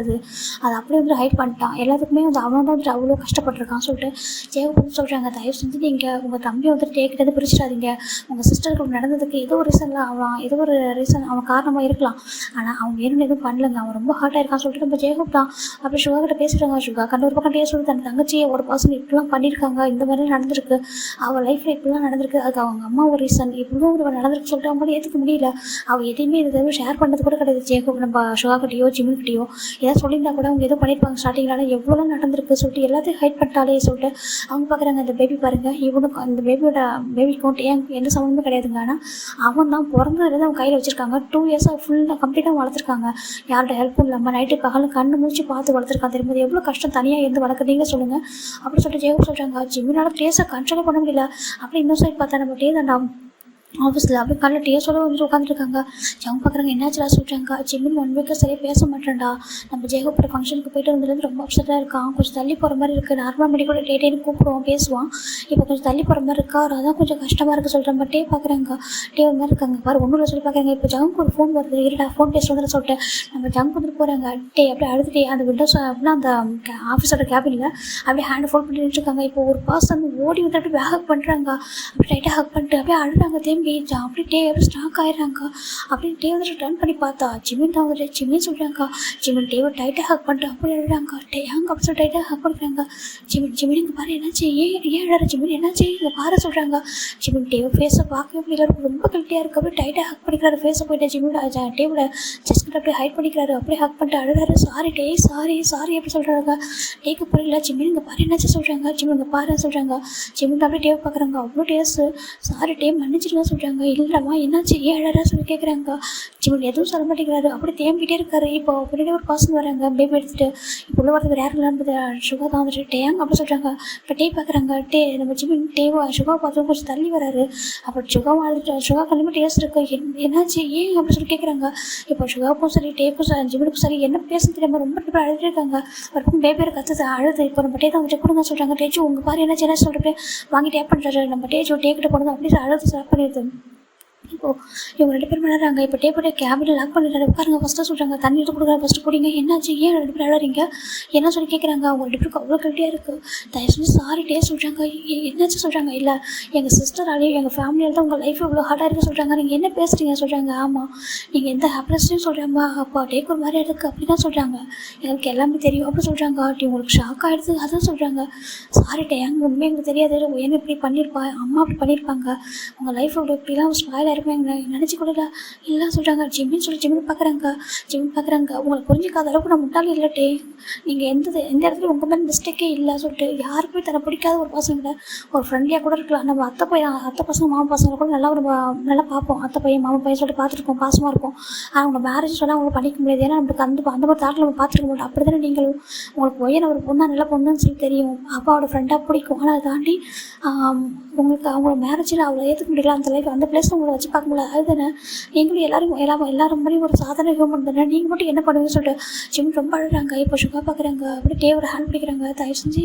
அது அப்படியே வந்து ஹைட் பண்ணிட்டான். எல்லாத்துக்குமே வந்து அவன் தான் வந்துட்டு அவ்வளோ கஷ்டப்பட்டுருக்கான் சொல்லிட்டு ஜெயகோப் வந்து சொல்கிறாங்க, தயவு செஞ்சு நீங்கள் உங்கள் தம்பி வந்துட்டு டேக்கிட்டது பிரிச்சிடாதீங்க. உங்கள் சிஸ்டருக்கு நடந்ததுக்கு ஏதோ ஒரு ரீசன் அவன் காரணமாக இருக்கலாம். ஆனால் அவன் வேணும்னு எதுவும் பண்ணலங்க. அவன் ரொம்ப ஹார்ட்டாக இருக்கான்னு சொல்லிட்டு நம்ம ஜெயகோப் தான் அப்படி சுகா கிட்ட பேசுகிறாங்க. சுகா கண்டு ஒரு பக்கம் சொல்லி தன் தங்கச்சியை ஒரு பர்சன் இப்படிலாம் பண்ணியிருக்காங்க, இந்த மாதிரிலாம் நடந்திருக்கு, அவள் லைஃப்பில் இப்படிலாம் நடந்திருக்கு, அதுக்கு அவங்க அம்மா ஒரு ரீசன் இவ்வளோ ஒரு நடந்திருக்கு சொல்லிட்டு அவங்களால ஏற்றுக்க முடியல. அவள் எதையுமே இதை ஷேர் பண்ணது கூட கிடையாது. ஜெயகோப் நம்ம சுகா கிட்டேயோ ஜிம்மிக்கிட்டேயோ ஏதாவது சொல்லியிருந்தா கூட அவங்க எதுவும் பண்ணியிருப்பாங்க ஸ்டார்டிங்னால எவ்வளோ நடந்திருக்கு சொல்லிட்டு எல்லாத்தையும் ஹைட் பண்ணிட்டாலே சொல்லிட்டு அவங்க பார்க்குறாங்க. இந்த பேபி பாருங்கள், இவனுக்கு அந்த பேபிக்கும் எந்த சம்மந்தமே கிடையாதுங்க. ஆனால் அவன் தான் பிறந்ததுலேருந்து அவன் கையில் வச்சுருக்காங்க. 2 இயர்ஸாக ஃபுல்லாக கம்ப்ளீட்டாக வளர்த்துருக்காங்க. யார்கிட்ட ஹெல்ப்பும் இல்லாமல் நைட்டு பகலும் கண்ணு முடிச்சு பார்த்து வளர்த்துருக்கான். திரும்ப எவ்வளோ கஷ்டம் தனியாக இருந்து வளர்க்குறீங்க சொல்லுங்கள் அப்படின்னு சொல்லிட்டு ஜெயகோப் சொல்கிறாங்க. ஜிம்மினால ட்ரேஸை கண்ட்ரோலே பண்ண முடியல. அப்படி இன்னும் சைட் பார்த்தா நம்ம டே தாண்டா ஆஃபீஸில் அப்படியே காலையில் டேஸோட வந்துட்டு உட்காந்துருக்காங்க. அவங்க பார்க்குறாங்க என்னாச்சுடா சொல்கிறாங்க. ஜிம்மின் 1 வீக்காக சரியாக பேச மாட்டேன்டா. நம்ம ஜெயகோப்போட ஃபங்க்ஷனுக்கு போயிட்டு வந்ததுலேருந்து ரொம்ப அப்செட்டாக இருக்கான். கொஞ்சம் தள்ளி போகிற மாதிரி இருக்குது. நார்மலாக முன்னாடி கூட டேட்டேன்னு கூப்பிடுவான் பேசுவான். இப்போ கொஞ்சம் தள்ளி போகிற மாதிரி இருக்கா. அதான் கொஞ்சம் கஷ்டமாக இருக்குது சொல்கிறேன். பட் டே பார்க்குறாங்க. டே ஒரு மாதிரி இருக்காங்க. பாரு ஒன்றும் சொல்லி பார்க்குறாங்க. இப்போ ஜங்க்கு ஒரு ஃபோன் வருது, இருடா ஃபோன் பேசுறதுன்னு சொல்லிட்டு நம்ம ஜங்க் வந்துட்டு போகிறாங்க. டே அப்படியே அழுதுட்டே அந்த விண்டோஸ் அப்படின்னா அந்த ஆஃபீஸோட கேபினில் அப்படியே ஹேண்ட் ஃபோன் பண்ணிட்டு இருக்காங்க. இப்போ ஒரு பர்சன் ஓடி வந்து அப்படியே ஹக் பண்ணுறாங்க. அப்படி டைட்டாக ஹக் பண்ணிட்டு அப்படியே அழுறாங்க. திரும்பி அப்படி டே எப்படி ஸ்டாக் ஆயிடுறாங்க. அப்படின்னு டே வந்துட்டு டர்ன் பண்ணி பார்த்தா ஜிமின் தான் வந்துட்டு ஜிமின் சொல்கிறாங்க. ஜிமின் டேவை டைட்டாக ஹக் பண்ணிட்டு அப்படி எழுதுறாங்க. டே அங்கே அப்படி சொல்லி டைட்டாக ஹக் பண்ணிக்கிறாங்க. ஜிமின் இங்கே பாரு என்னாச்சு, ஏன் எழுற ஜிமின் என்னாச்சு இங்கே பாரு சொல்கிறாங்க. ஜிமின் டேவை ஃபேஸை பார்க்கவே முடியல, ரொம்ப கில்ட்டியாக இருக்குது. அப்படியே டைட்டாக ஹக் பண்ணிக்கிறாரு. ஃபேஸை போயிட்டு ஜிமினோட டேவோட செஸ்ட் அப்படியே ஹைட் பண்ணிக்கிறாரு. அப்படியே ஹக் பண்ணிட்டு அழுறாரு. சாரி டே சாரி அப்படி சொல்கிறாங்க. டேக்கு புரியல. ஜிமின் இங்கே பாரு என்னாச்சு சொல்கிறாங்க. ஜிமின் இங்கே பாரு சொல்கிறாங்க. ஜிமின் அப்படியே டேவை பார்க்குறாங்க. அவ்வளோ டேஸு சாரி டே மன்னிச்சிருங்க சொல்கிறாங்க. இல்லைம்மா என்னாச்சு ஏன் அழறா சொல்லி கேட்குறாங்க. ஜிமின் எதுவும் சொல்ல மாட்டேங்கிறாரு. அப்படி தேம்பிக்கிட்டே இருக்காரு. இப்போ பின்னாடி ஒரு பர்சன் வராங்க பேபி எடுத்துகிட்டு. இப்போ உள்ள வரது வேறு இல்லாமல் சுகா தான் வந்துட்டு டேங்க அப்படி சொல்கிறாங்க. இப்போ டே பார்க்குறாங்க. டே நம்ம ஜிமின் டேவா சுகா பார்த்து கொஞ்சம் தள்ளி வராரு. அப்போ சுகா வாழ்ந்துட்டு சுகா கண்டிப்பாக டேஸ்ட் இருக்கு. என்னாச்சு ஏன் அப்படி சொல்லி கேட்குறாங்க. இப்போ சுகாவுக்கும் சரி டேக்கும் சரி ஜிமினுக்கும் சரி என்ன பேச தெரியாமல் ரொம்ப டிப்பாக அழுதுட்டு இருக்காங்க. ஒரு பேபி கற்று அழுது. இப்போ நம்ம டே தான் வந்துட்டு கொடுங்க சொல்கிறாங்க. டேச்சு உங்கள் பாரு என்னாச்சு என்ன சொல்லிட்டு வாங்கி டேப் பண்ணுறாரு. நம்ம டேச்சு டேக்கிட்ட போனது அப்படி அழுது ஸ்டார்ட் பண்ணிடுது. இப்போது இவங்க 2 பேரும் விளையாடுறாங்க. இப்போ டேப்போட கேபினில் லாக் பண்ணிடுறாரு. உட்காருங்க ஃபஸ்ட்டு சொல்கிறாங்க. தண்ணி எடுத்து கொடுக்குறாரு. ஃபஸ்ட்டு குடிங்க. என்னாச்சு ஏன் 2 பேர் விளையாடுறீங்க என்ன சொல்லி கேட்குறாங்க. அவங்க 2 பேருக்கு அவ்வளோ கில்ட்டியாக இருக்குது. தயவு செஞ்சு சாரி டே சொல்கிறாங்க. என்னாச்சு சொல்கிறாங்க. இல்லை எங்கள் சிஸ்டராலேயும் எங்கள் ஃபேமிலியால் தான் உங்கள் லைஃப் இவ்வளோ ஹார்டாக இருக்குது சொல்கிறாங்க. நீங்கள் என்ன பேசுகிறீங்க சொல்கிறாங்க. ஆமாம் நீங்கள் எந்த ஹாப்பினஸ்லையும் சொல்கிறாம்மா அப்போ டேக்கு ஒரு மாதிரி இருக்குது அப்படி தான் சொல்கிறாங்க. எங்களுக்கு எல்லாமே தெரியும் அப்படி சொல்கிறாங்க. அப்படி உங்களுக்கு ஷாக் ஆகிடுது அதான் சொல்கிறாங்க. சாரி டே அங்கே உண்மையாக எங்களுக்கு தெரியாது. என்ன இப்படி பண்ணியிருப்பா அம்மா அப்படி பண்ணியிருப்பாங்க. உங்கள் லைஃப் இவ்வளோ இப்படிலாம் ஸ்பாயில் ஆகிருப்பேன் நினச்சி கூட இல்லை சொல்கிறாங்க. ஜிம்மின் பார்க்குறாங்க. உங்களுக்கு புரிஞ்சிக்காத அளவுக்கு நான் முட்டாளி இல்லட்டே. நீங்கள் எந்த இடத்துல உங்கள் மேலே மிஸ்டேக்கே இல்லை சொல்லிட்டு யாருக்குமே தன்னை பிடிக்காத ஒரு பசங்க ஒரு ஃப்ரெண்ட்லியாக கூட இருக்கலாம். நம்ம அத்தை பசங்க மாமா பசங்களை கூட நல்லா பார்ப்போம். அத்தை பையன் மாமா பையன் சொல்லிட்டு பார்த்துருக்கோம், பாசமாக இருக்கும். ஆனால் அவங்க மேரேஜ் சொன்னால் அவங்க பண்ணிக்க முடியாது. ஏன்னா நம்மளுக்கு அந்த மாதிரி தாட்டில் நம்ம பார்த்துருக்க மாட்டோம். அப்படி தானே நீங்களும் உங்களுக்கு பையனை ஒரு பொண்ணாக நல்ல பொண்ணுன்னு சொல்லி தெரியும், அப்பாவோட ஃப்ரெண்டாக பிடிக்கும். ஆனால் அதை தாண்டி உங்களுக்கு அவங்களோட மேரேஜில் அவ்வளோ ஏற்றுக்க முடியல. அந்த லைஃப் அந்த பிளேஸில் உங்களை வச்சு பார்க்க முடியல. அதுதானே நீங்களும் எல்லாரும் மாதிரி ஒரு சாதாரண ஹியூமன் தானே. நீங்கள் மட்டும் என்ன பண்ணுவீங்கன்னு சொல்லிட்டு ஜிம் ரொம்ப அழுறாங்க. இப்போ சுகா பார்க்குறாங்க. அப்படியே டேவோட ஹேண்ட் பிடிக்கிறாங்க. தயவு செஞ்சு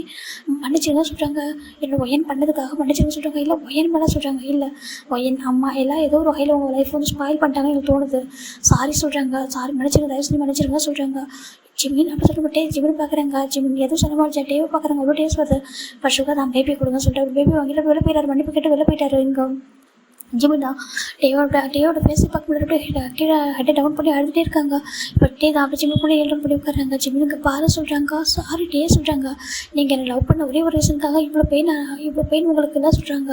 மன்னிச்சுங்க சொல்கிறாங்க. என்னோட ஒயன் பண்ணதுக்காக மன்னிச்சுங்க சொல்கிறாங்க. இல்லை ஒயன் மேலே சொல்கிறாங்க. இல்லை ஒயன் அம்மா எல்லாம் ஏதோ ஒரு வகையில் உங்கள் லைஃப் வந்து ஸ்பாயில் பண்ணிட்டாங்க எனக்கு தோணுது. சாரி சொல்கிறாங்க. சாரி மன்னிச்சிருங்க தயவு செஞ்சு மன்னிச்சிருங்க சொல்கிறாங்க. ஜிமின் அப்படி சொல்லிட்டு ஜிமின் பார்க்குறாங்க. ஜிமின் எதுவும் சொல்ல மாதிரி டேவை பார்க்குறாங்க. அவ்வளோ டேஸ் வருது. இப்போ சுகா தான் பேபி கொடுங்க சொல்லிட்டு ஒரு பேபி வாங்கிட்டு வெளில போயிட்டார். மன்னிப்பு கேட்டு வெளில போயிட்டார். இங்கே ஜிமின் தான் டேவோட ஃபேஸை பார்க்க முடியாது. கீழே ஹெட்டை டவுன் பண்ணி அழுதுகிட்டே இருக்காங்க. இப்போ டே தான் அப்படி ஜிமின் பண்ணி டவுன் பண்ணி உட்காராங்க. ஜிமினுக்கு பாரு சொல்கிறாங்க. சாரி டே சொல்கிறாங்க. நீங்கள் என்னை லவ் பண்ண ஒரே ஒரு ரீசனுக்காக இவ்வளோ பெயின் உங்களுக்கு என்ன சொல்கிறாங்க.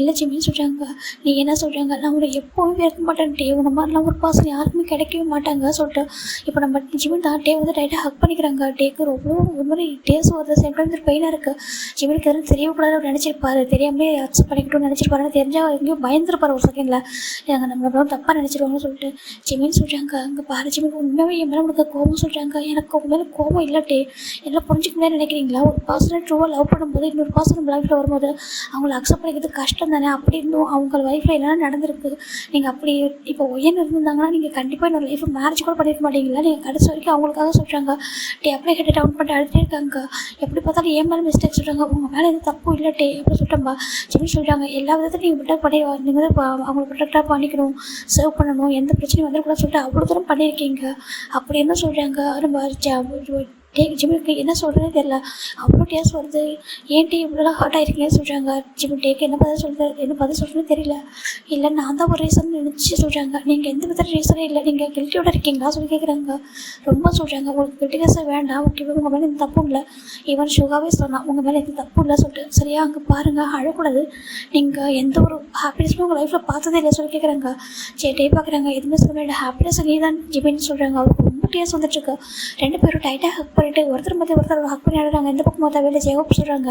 இல்லை ஜிமின் சொல்கிறாங்க. நீ என்ன சொல்கிறாங்க. நான் உங்களை எப்போவுமே இருக்க மாட்டேன் டே. இந்த மாதிரிலாம் ஒரு பர்சன் யாருக்குமே கிடைக்கவே மாட்டாங்க சொல்லிட்டு இப்போ நம்ம ஜிமின் தான் டே வந்து டைட்டாக ஹக் பண்ணிக்கிறாங்க. டேக்கு ரொம்ப ஒரு மாதிரி டேஸ் வருது. சேம் டைம் பெயினாக இருக்குது. ஜிமினுக்கு எதுவும் தெரியக்கூடாது நினச்சிருப்பாரு. தெரியாமலே அக்செப்ட் பண்ணிக்கிட்டோன்னு நினச்சிருப்பாரு. தெரிஞ்சால் எங்கேயும் பயந்துருப்பார் ஒரு செகண்டில். எனக்கு நம்மள தப்பாக நினச்சிடுவாங்கன்னு சொல்லிட்டு ஜிமின்னு சொல்கிறாங்க. அங்கே பாரு ஜிமின் உண்மையாகவே என் மேலே உனக்கு கோபம் சொல்கிறாங்க. எனக்கு உங்க மேலே கோபம் இல்லாட்டே எல்லாம் புரிஞ்சுக்க முடியாது நினைக்கிறீங்களா? ஒரு பர்சனை ட்ரூவாக லவ் பண்ணும்போது இன்னொரு பர்சன் நம்ம லைஃப்பில் வரும்போது அவங்கள அக்செப்ட் பண்ணிக்கிறது கஷ்டம் தானே. அப்படி இருந்தும் அவங்க லைஃப்பில் என்னென்ன நடந்திருக்கு. நீங்கள் அப்படி இப்போ ஒய்யன்னு இருந்திருந்தாங்கன்னா நீங்கள் கண்டிப்பாக என்னோட லைஃப்பை மேரேஜ் கூட பண்ணியிருக்க மாட்டீங்களா? நீங்கள் கடைசி வரைக்கும் அவங்களுக்காக சொல்கிறாங்க. அப்படியே கேட்டு டவுன் பண்ணிட்டு அழுத்தே இருக்காங்க. எப்படி பார்த்தாலும் ஏன் மேலே மிஸ்டேக் சொல்கிறாங்க. உங்கள் மேலே எதுவும் தப்பு இல்லட்டே அப்படி சொல்லிட்டோம்பா ஜிமி சொல்கிறாங்க. எல்லா விதத்தையும் நீங்கள் ப்ரொடெக்ட் பண்ணி நீங்கள் தான் அவங்களை ப்ரொடெக்டாக பண்ணிக்கணும், சேவ் பண்ணணும், எந்த பிரச்சனையும் வந்துடக்கூடாது சொல்லிட்டு அவ்வளோ தூரம் பண்ணியிருக்கீங்க. அப்படி என்ன சொல்கிறாங்க. நம்ம ஜிமிக்கு என்ன சொல்கிறதே தெரியல. அவ்வளோ டேஸ்ட் வருது. ஏன் இவ்வளோலாம் ஹார்ட் ஆகிருக்கீங்கன்னு சொல்கிறாங்க. ஜிமி டேக்கு என்ன பதில் சொல்கிறதுன்னு தெரியல. இல்லை நான் தான் ஒரு ரீசன் நினச்சி சொல்கிறாங்க. நீங்கள் எந்த வித ரீசனே இல்லை, நீங்கள் கில்ட்டியோட இருக்கீங்களா சொல்லி கேட்குறாங்க. ரொம்ப சொல்கிறாங்க. உங்களுக்கு கில்ட்டினஸாக வேண்டாம், ஓகே உங்கள் மேலே எந்த தப்பும் இல்லை. ஈவன் சுகாவே சொன்னால் உங்கள் மேலே எந்த தப்பும் இல்லை சொல்லிட்டு சரியா அங்கே பாருங்கள், அழக்கூடாது. நீங்கள் எந்த ஒரு ஹாப்பினஸுமே உங்கள் லைஃப்பில் பார்த்ததே இல்லை சொல்லி கேட்குறாங்க. சரி டே பார்க்குறாங்க. எதுவுமே சொல்ல வேண்டாம், ஹாப்பினஸ் நீ தான் ஜிமின்னு சொல்கிறாங்க. அவருக்கு ரொம்ப டேஸ்ட் வந்துட்டுருக்கு. ரெண்டு பேரும் டைட்டாக ஹக் பண்ணிட்டு ஒருத்தர் மத்திய ஒருத்தர் ஹக் பண்ணி ஆடுறாங்க. எந்த பக்கம் மொத்தம் வேலை ஜெயகோப் சொல்கிறாங்க.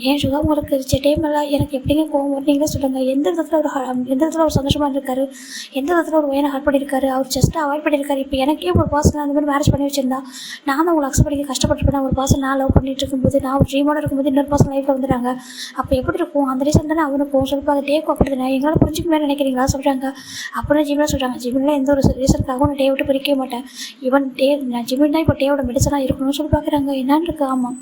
ஏன் சுகா உங்களுக்கு டைமெல்லாம் எனக்கு எப்படிங்க கோவம் வரும் நீங்களே சொல்லுங்கள். எந்த விதத்தில் ஒரு சந்தோஷமாக இருக்காரு, எந்த விதத்தில் ஒரு வயனை ஹார்ட் பண்ணியிருக்காரு. அவர் ஜஸ்ட் அவாய்ட் பண்ணியிருக்காரு. இப்போ எனக்கே ஒரு பர்சன் அந்த மாதிரி மேரேஜ் பண்ணி வச்சிருந்தா நானும் உங்களை அக்செப்ட் பண்ணிக்க கஷ்டப்பட்டுருப்பேன். ஒரு பர்சன் நான் லவ் பண்ணிட்டு இருக்கும்போது, நான் ஒரு ட்ரீமோட இருக்கும்போது இன்னொரு பர்சன் லைஃப்பில் வந்துடுறாங்க. அப்போ எப்படி இருக்கும்? அந்த ரீசன் தானே அவனுக்கும் சொல்லிப்பா அது டேக்கு அப்படி தானே எங்களால் புரிஞ்சுக்க நினைக்கிறீங்களா சொல்கிறாங்க. அப்புறம் ஜிமில் சொல்கிறாங்க. ஜிமினில் எந்த ஒரு ரீசனுக்காகவும் நான் டே விட்டு பிரிக்கவே மாட்டேன். ஈவன் நான் ஜிமின் தான் இப்போ டேவோட மெடிசனாக இருக்கணும்னு சொல்லி பார்க்குறாங்க. என்னான்னு இருக்கு. ஆமாம்,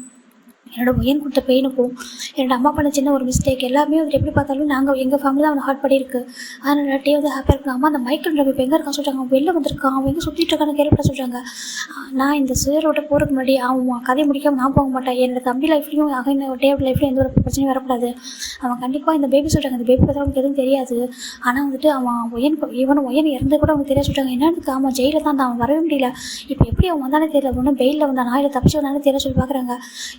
என்னோடய பையன் கொடுத்த பெயினுக்கும் என்னோடய அம்மா பண்ண சின்ன ஒரு மிஸ்டேக் எல்லாமே வந்து எப்படி பார்த்தாலும் நாங்கள் எங்கள் ஃபேமிலி தான் அவனை ஹார்ட் பண்ணியிருக்கு. அதனால் டே வந்து ஹாப்பியாக இருக்கலாம். அம்மா அந்த மைக்கேல் ரவி இப்போ எங்கே இருக்கான்னு சொல்கிறாங்க. அவன் வெளில வந்திருக்கான், அவன் எங்கே சுற்றிட்டு இருக்கான்னு கேள்விப்பட சொல்கிறாங்க. நான் இந்த சுயரோட போகிறதுக்கு முன்னாடி அவன் கதையை முடிக்காமல் நான் போக மாட்டேன். என்னோடய தம்பி லைஃப்லையும் டேவோட லைஃப்லையும் எந்த ஒரு பிரச்சனையும் வரக்கூடாது. அவன் கண்டிப்பாக இந்த பேபி சொல்கிறாங்க. இந்த பேபி பற்றி அவனுக்கு எதுவும் தெரியாது. ஆனால் வந்துட்டு அவன் ஒயன் இறந்து கூட அவனுக்கு தெரியாது சொல்கிறாங்க. என்னன்னு அவன் ஜெயிலில் தான் அவன் வரவே முடியல. இப்போ எப்படி அவன் வந்தானே தெரியல. ஒன்றும் பெயிலில் வந்தான், நான் இல்லை தப்பிச்சு வந்தானே தெரியல சொல்லி பார்க்குறாங்க.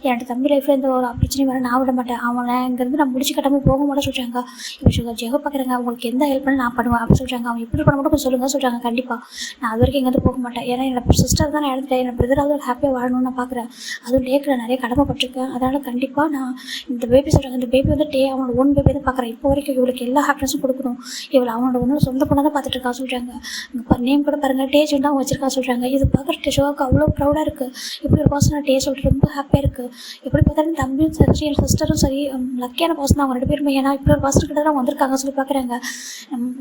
என்னோட தம்பி லைஃப்பில் எந்த ஒரு பிரச்சனையும் வர நான் விட மாட்டேன். அவனை இங்கேருந்து நான் முடிச்சு கட்டாமல் போக மாட்டேன் சொல்கிறாங்க. இப்போ ஜெக பார்க்குறாங்க. உங்களுக்கு எந்த ஹெல்ப் பண்ணி நான் பண்ணுவேன் அப்படி சொல்கிறாங்க. அவன் எப்படி பண்ண மட்டும் சொல்லுங்கள் சொல்கிறாங்க. கண்டிப்பாக நான் அது வரைக்கும் எங்கேருந்து போக மாட்டேன். ஏன்னா என்னோட சிஸ்டர் தான் நான் எடுத்துட்டேன். என்னோட பிரதராவது ஒரு ஹாப்பியாக வாழணும்னு நான் பார்க்குறேன். அதுவும் டேக்கில் நிறைய கடமைப்பட்டிருக்கேன். அதனால் கண்டிப்பாக நான் இந்த பேபி சொல்கிறாங்க. இந்த பேபி வந்து அவனோட ஓன் பேபி தான் பார்க்குறேன். இப்போ வரைக்கும் இவளுக்கு எல்லா ஹாப்பினஸும் கொடுக்கணும். இவளை அவனோட ஒன்று சொந்த பொண்ணை தான் பார்த்துட்டு இருக்கா சொல்கிறாங்க. நேம் கூட பாருங்கள், டேஜ் தான் வச்சிருக்கா சொல்கிறாங்க. இது பார்க்குற ஷோவுக்கு அவ்வளோ ப்ரௌடாக இருக்குது. இப்படி ஒரு பர்சனாக டே சொல்லிட்டு ரொம்ப ஹாப்பியாக இருக்குது. எப்படி பார்த்தாலும் தம்பியும் சரி என் சிஸ்டரும் சரி லக்கியான பர்சன் அவங்க ரெண்டு பேருமே. ஏன்னா இப்படி ஒரு பர்சன் கிட்ட தான் வந்திருக்காங்க சொல்லி பார்க்குறாங்க.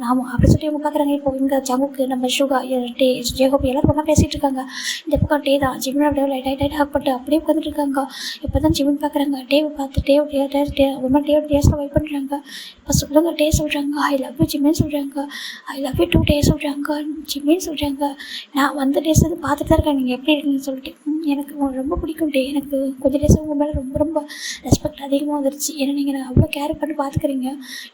ஆமாம் அப்படி சொல்லி அவங்க பார்க்குறாங்க. இப்போ இங்கே ஜங்குக்கு நம்ம ஷுகா டே ஜேகோப் எல்லோரும் ஒன்றா பேசிகிட்டு இருக்காங்க. இந்த பக்கம் டே தான் ஜிமின் அப்படியே லைட் ஹக் பண்ணிட்டு அப்படியே உட்காந்துட்டு இருக்காங்க. இப்போ தான் ஜிமின் பார்க்குறாங்க. டேவை பார்த்து ஒரு மாதிரி டேஸில் வெயிட் பண்ணுறாங்க. இப்போ சொல்லுங்கள் டே சொல்கிறாங்க. ஐ லவ் யூ ஜிமின் சொல்கிறாங்க. ஐ லவ் யூ 2 days சொல்கிறாங்க. ஜிமின் சொல்கிறாங்க. நான் வந்து டேஸ் வந்து பார்த்துட்டு தான் இருக்கேன் நீங்கள் எப்படி இருக்கீங்கன்னு சொல்லிட்டு. எனக்கு ரொம்ப பிடிக்கும் டே. எனக்கு கொஞ்சம் டேஸாக உங்கள் மேலே ரொம்ப ரொம்ப ரெஸ்பெக்ட் அதிகமாக வந்துருச்சு. ஏன்னா நீங்கள் நான் அவ்வளோ கேர் பண்ணி பார்த்துக்கிறீங்க.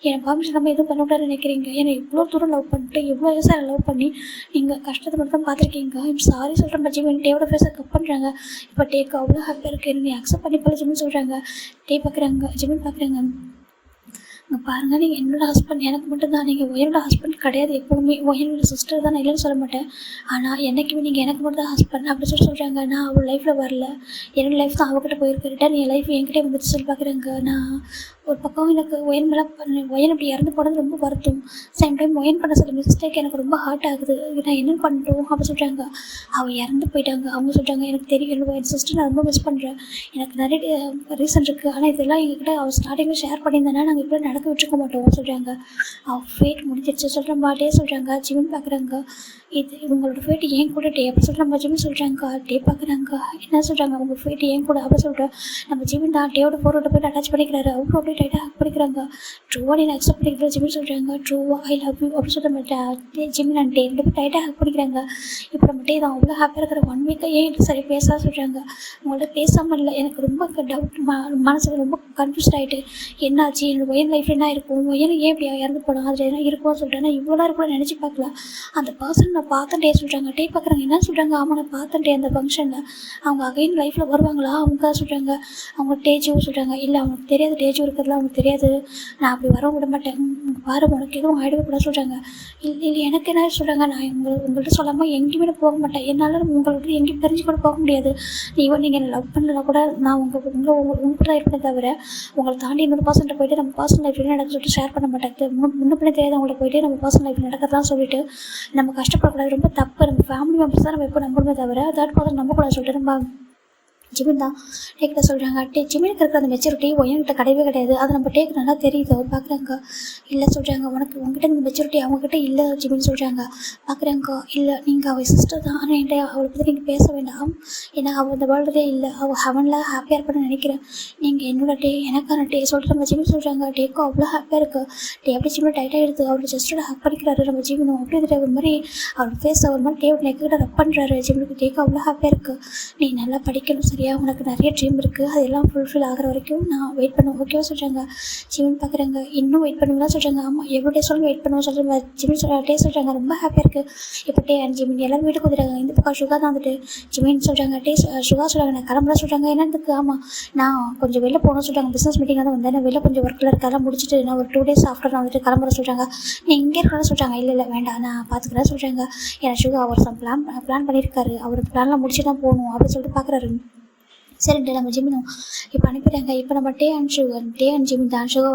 என்னை பர்மிஷன் நம்ம எதுவும் பண்ண விடாது நினைக்கிறீங்க. ஏன்னா இவ்வளோ தூரம் லவ் பண்ணிட்டு இவ்வளோ வயசாக லவ் பண்ணி நீங்கள் கஷ்டத்தை மட்டும் தான் பார்த்துருக்கீங்க. சாரி சொல்கிறேன் ஜிமின். டேவோட ஃபேஸை கப் பண்ணுறாங்க. இப்போ டேக்கு அவ்வளோ ஹாப்பியாக இருக்குது. நீ அக்செப்ட் பண்ணிப்பல ஜிமின் சொல்கிறாங்க. டே பார்க்குறாங்க. ஜிமின் பார்க்குறாங்க. இங்கே பாருங்கள், நீங்கள் என்னோடய ஹஸ்பண்ட் எனக்கு மட்டும்தான். நீங்கள் ஒயனோட ஹஸ்பண்ட் கிடையாது. எப்போவுமே ஒயனோட சிஸ்டர் தான். நான் இல்லைன்னு சொல்ல மாட்டேன். ஆனால் என்றைக்குமே நீங்கள் எனக்கு மட்டும் தான் ஹஸ்பண்ட் அப்படி சொல்கிறாங்க. நான் அவள் லைஃப்பில் வரல. என்னோடய லைஃப் தான் அவகிட்ட போயிருக்கு. ரிட்டன் என் லைஃப் என்கிட்டே வந்துட்டு சொல்லி பார்க்குறாங்க. நான் ஒரு பக்கம் எனக்கு ஒயன் மேலே ஒயன் அப்படி இறந்து போனது ரொம்ப வருத்தம். சேம் டைம் ஒயன் பண்ண சொல்ல மிஸ்டேக் எனக்கு ரொம்ப ஹார்ட் ஆகுது. நான் என்ன பண்ணிட்டோம் அப்படி சொல்கிறாங்க. அவள் இறந்து போயிட்டாங்க. அவங்க சொல்கிறாங்க எனக்கு தெரியும் என் சிஸ்டர் நான் ரொம்ப மிஸ் பண்ணுறேன். எனக்கு நிறைய ரீசன் இருக்குது. ஆனால் இதெல்லாம் எங்ககிட்ட அவள் ஸ்டார்டிங்கில் ஷேர் பண்ணியிருந்தேன்னா நாங்கள் இப்படி நடக்க விட்டுருக்க மாட்டோம் சொல்கிறாங்க. அவள் ஃபேட் முடிஞ்சிருச்சு சொல்கிற மாட்டே சொல்கிறாங்க. ஜிமின் பார்க்குறாங்க. இது இவங்களோட ஃபேட் ஏன் கூட டே அப்படி சொல்கிற நம்ம ஜிமின் சொல்கிறாங்க. டே பார்க்குறாங்க. என்ன சொல்கிறாங்க. அவங்க ஃபேட் ஏன் கூட அப்படி சொல்கிறேன். நம்ம ஜிமின் தான் டேவோட ஃபோட்டோட போய்ட்டு அட்டாச் பண்ணிக்கிறாரு. அவரும் அப்படியே டைட்டாக படிக்கிறாங்க. ட்ரூவாக நீ அக்செப்ட் பண்ணிக்கிறேன் ஜிமின் சொல்கிறாங்க. ட்ரூவாக ஐ லவ் யூ அப்படி சொல்கிற மாதிரி ஜிமின் அண்ட் டே ரெண்டு பேர் டைட்டாக ஹக் பண்ணிக்கிறாங்க. இப்போ நம்ம டே தான் அவ்வளோ ஹாப்பியாக இருக்கிற 1 week ஏன் சரி பேசலாம் சொல்கிறாங்க. உங்கள்கிட்ட பேசாமல் இல்லை. எனக்கு ரொம்ப டவுட் மனசுக்கு ரொம்ப கன்ஃபியூஸ்ட் ஆகிட்டு என்னாச்சு என்னோட ஒயன் லைஃப் என்ன இருக்கும், ஒயன் ஏன் இப்படி இறந்து போனாங்க, அதில் என்ன இருக்கும்னு சொல்லிட்டு. ஆனால் இவ்வளோ நேரம் கூட நினச்சி பார்க்கல. அந்த பர்சன் நான் பார்த்தேன் டே சொல்கிறாங்க. டே பார்க்குறாங்க. என்ன சொல்கிறாங்க. ஆமாம் நான் பார்த்தேன் டே அந்த ஃபங்க்ஷனில். அவங்க அகைன் லைஃப்பில் வருவாங்களா அவங்க சொல்கிறாங்க. அவங்க டேஜும் சொல்கிறாங்க. இல்லை அவங்களுக்கு தெரியாத டேஜும் இருக்கிறது வரலாம் அவங்களுக்கு தெரியாது, நான் அப்படி வர விட மாட்டேன், பாரு உனக்கு எதுவும் ஆகிடவே கூட சொல்கிறாங்க. இல்லை எனக்கு என்ன சொல்கிறாங்க, நான் உங்கள்கிட்ட சொல்லாமல் எங்கேயுமே போக மாட்டேன், என்னால் உங்கள்கிட்ட எங்கேயும் தெரிஞ்சு கூட போக முடியாது. நீங்கள் என்ன லவ் பண்ணலன்னா கூட நான் உங்கள்கிட்ட தான் இருப்பேன் தவிர உங்களை தாண்டி இன்னொரு பர்சன்ட்ட போயிட்டு நம்ம பர்சனல் லைஃப் என்ன நடக்குன்னு சொல்லிட்டு ஷேர் பண்ண மாட்டேன். முன்ன தெரியாத அவங்கள்ட்ட போயிட்டு நம்ம பர்சனல் லைஃப் நடக்கிறதான் சொல்லிட்டு நம்ம கஷ்டப்படக்கூடாது, ரொம்ப தப்பு. நம்ம ஃபேமிலி மெம்பர்ஸ் தான் நம்ம எப்போ நம்பணுமே தவிர தேர்ட் பர்சன் நம்பக்கூடாது சொல்லிட்டு நம்ம ஜிமின் தான் டேக்கில் சொல்கிறாங்க. ஜிமினுக்கு இருக்கிற அந்த மெச்சூரிட்டி ஒயன்கிட்ட கிடையவே கிடையாது, அது நம்ம டேக் நல்லா தெரியுது. அவர் பார்க்குறாங்க. இல்லை சொல்கிறாங்க, உங்ககிட்ட இந்த மெச்சூரிட்டி அவங்ககிட்ட இல்லை ஜிமின் சொல்கிறாங்க. பார்க்குறாங்க, இல்லை நீங்கள் அவள் சிஸ்டர் தான், ஆனால் என்கிட்ட அவளை பற்றி நீங்கள் பேச வேண்டாம், ஏன்னா அவள் இந்த வேர்ல்டே இல்லை, அவள் ஹெவனில் ஹாப்பியாக இருப்பான்னு நினைக்கிறேன், நீங்கள் என்னோட எனக்கான சொல்லிட்டு நம்ம ஜிமின் சொல்கிறாங்க. டேக்கோ அவ்வளோ ஹாப்பியாக இருக்குது, அப்படியே ஜிமின் டைட்டாக எடுத்து அவரோட ஜஸ்ட்டோட ஹக் பண்ணிக்கிறாரு நம்ம ஜிமினும். அப்படியே ஒரு மாதிரி அவர் ஃபேஸ் ஒரு மாதிரி டேவிட் நெக்கிட்ட ரப் பண்ணுறாரு ஜிமினுக்கு. டேக்கோ அவ்வளோ ஹாப்பியாக இருக்குது, நீ நல்லா படிக்கணும் சரியா, உனக்கு நிறைய ட்ரீம் இருக்குது, அதெல்லாம் ஃபுல்ஃபில் ஆகிற வரைக்கும் நான் வெயிட் பண்ணுவேன் ஓகேவா சொல்கிறாங்க. ஜிமின் பார்க்குறாங்க. இன்னும் வெயிட் பண்ணுவீங்களா சொல்கிறாங்க. ஆமாம் எவ்வளோ டே சொல்லுங்க வெயிட் பண்ணுவோம் சொல்கிறாங்க. ஜிமின் டே சொல்கிறாங்க. ரொம்ப ஹாப்பியாக இருக்குது இப்போ டே அண்ட் ஜிமின் எல்லோரும் வீட்டுக்கு வந்துட்டாங்க. இந்த பக்கம் சுகா தான் வந்துட்டு ஜிமின் சொல்கிறாங்க. சுகா சொல்கிறாங்க, நான் கிளம்புற சொல்கிறாங்க. என்னதுக்கு? ஆமாம் நான் கொஞ்சம் வெளில போகணும்னு சொல்கிறாங்க, பிஸ்னஸ் மீட்டிங்காக தான் வந்தேன், நான் வெளில கொஞ்சம் ஒர்க்கில் இருக்காதான் முடிச்சுட்டு நான் ஒரு 2 days ஆஃப்டர் நான் வந்துட்டு கிளம்புற சொல்கிறாங்க. நீ இங்கே இருக்கணும்னு சொல்கிறாங்க. இல்லை வேண்டாம் நான் பார்த்துக்கிறேன் சொல்கிறாங்க. ஏன்னா சுகா அவர் பிளான் பண்ணியிருக்காரு, அவருக்கு பிளான்லாம் முடிச்சு தான் போகணும் அப்படின்னு சொல்லிட்டு பார்க்குறாரு. சரின்ட்டு நம்ம ஜிமினும் இப்போ அனுப்பிடுறாங்க. இப்போ நம்ம டே அண்ட் ஜிமின் தான் சுகா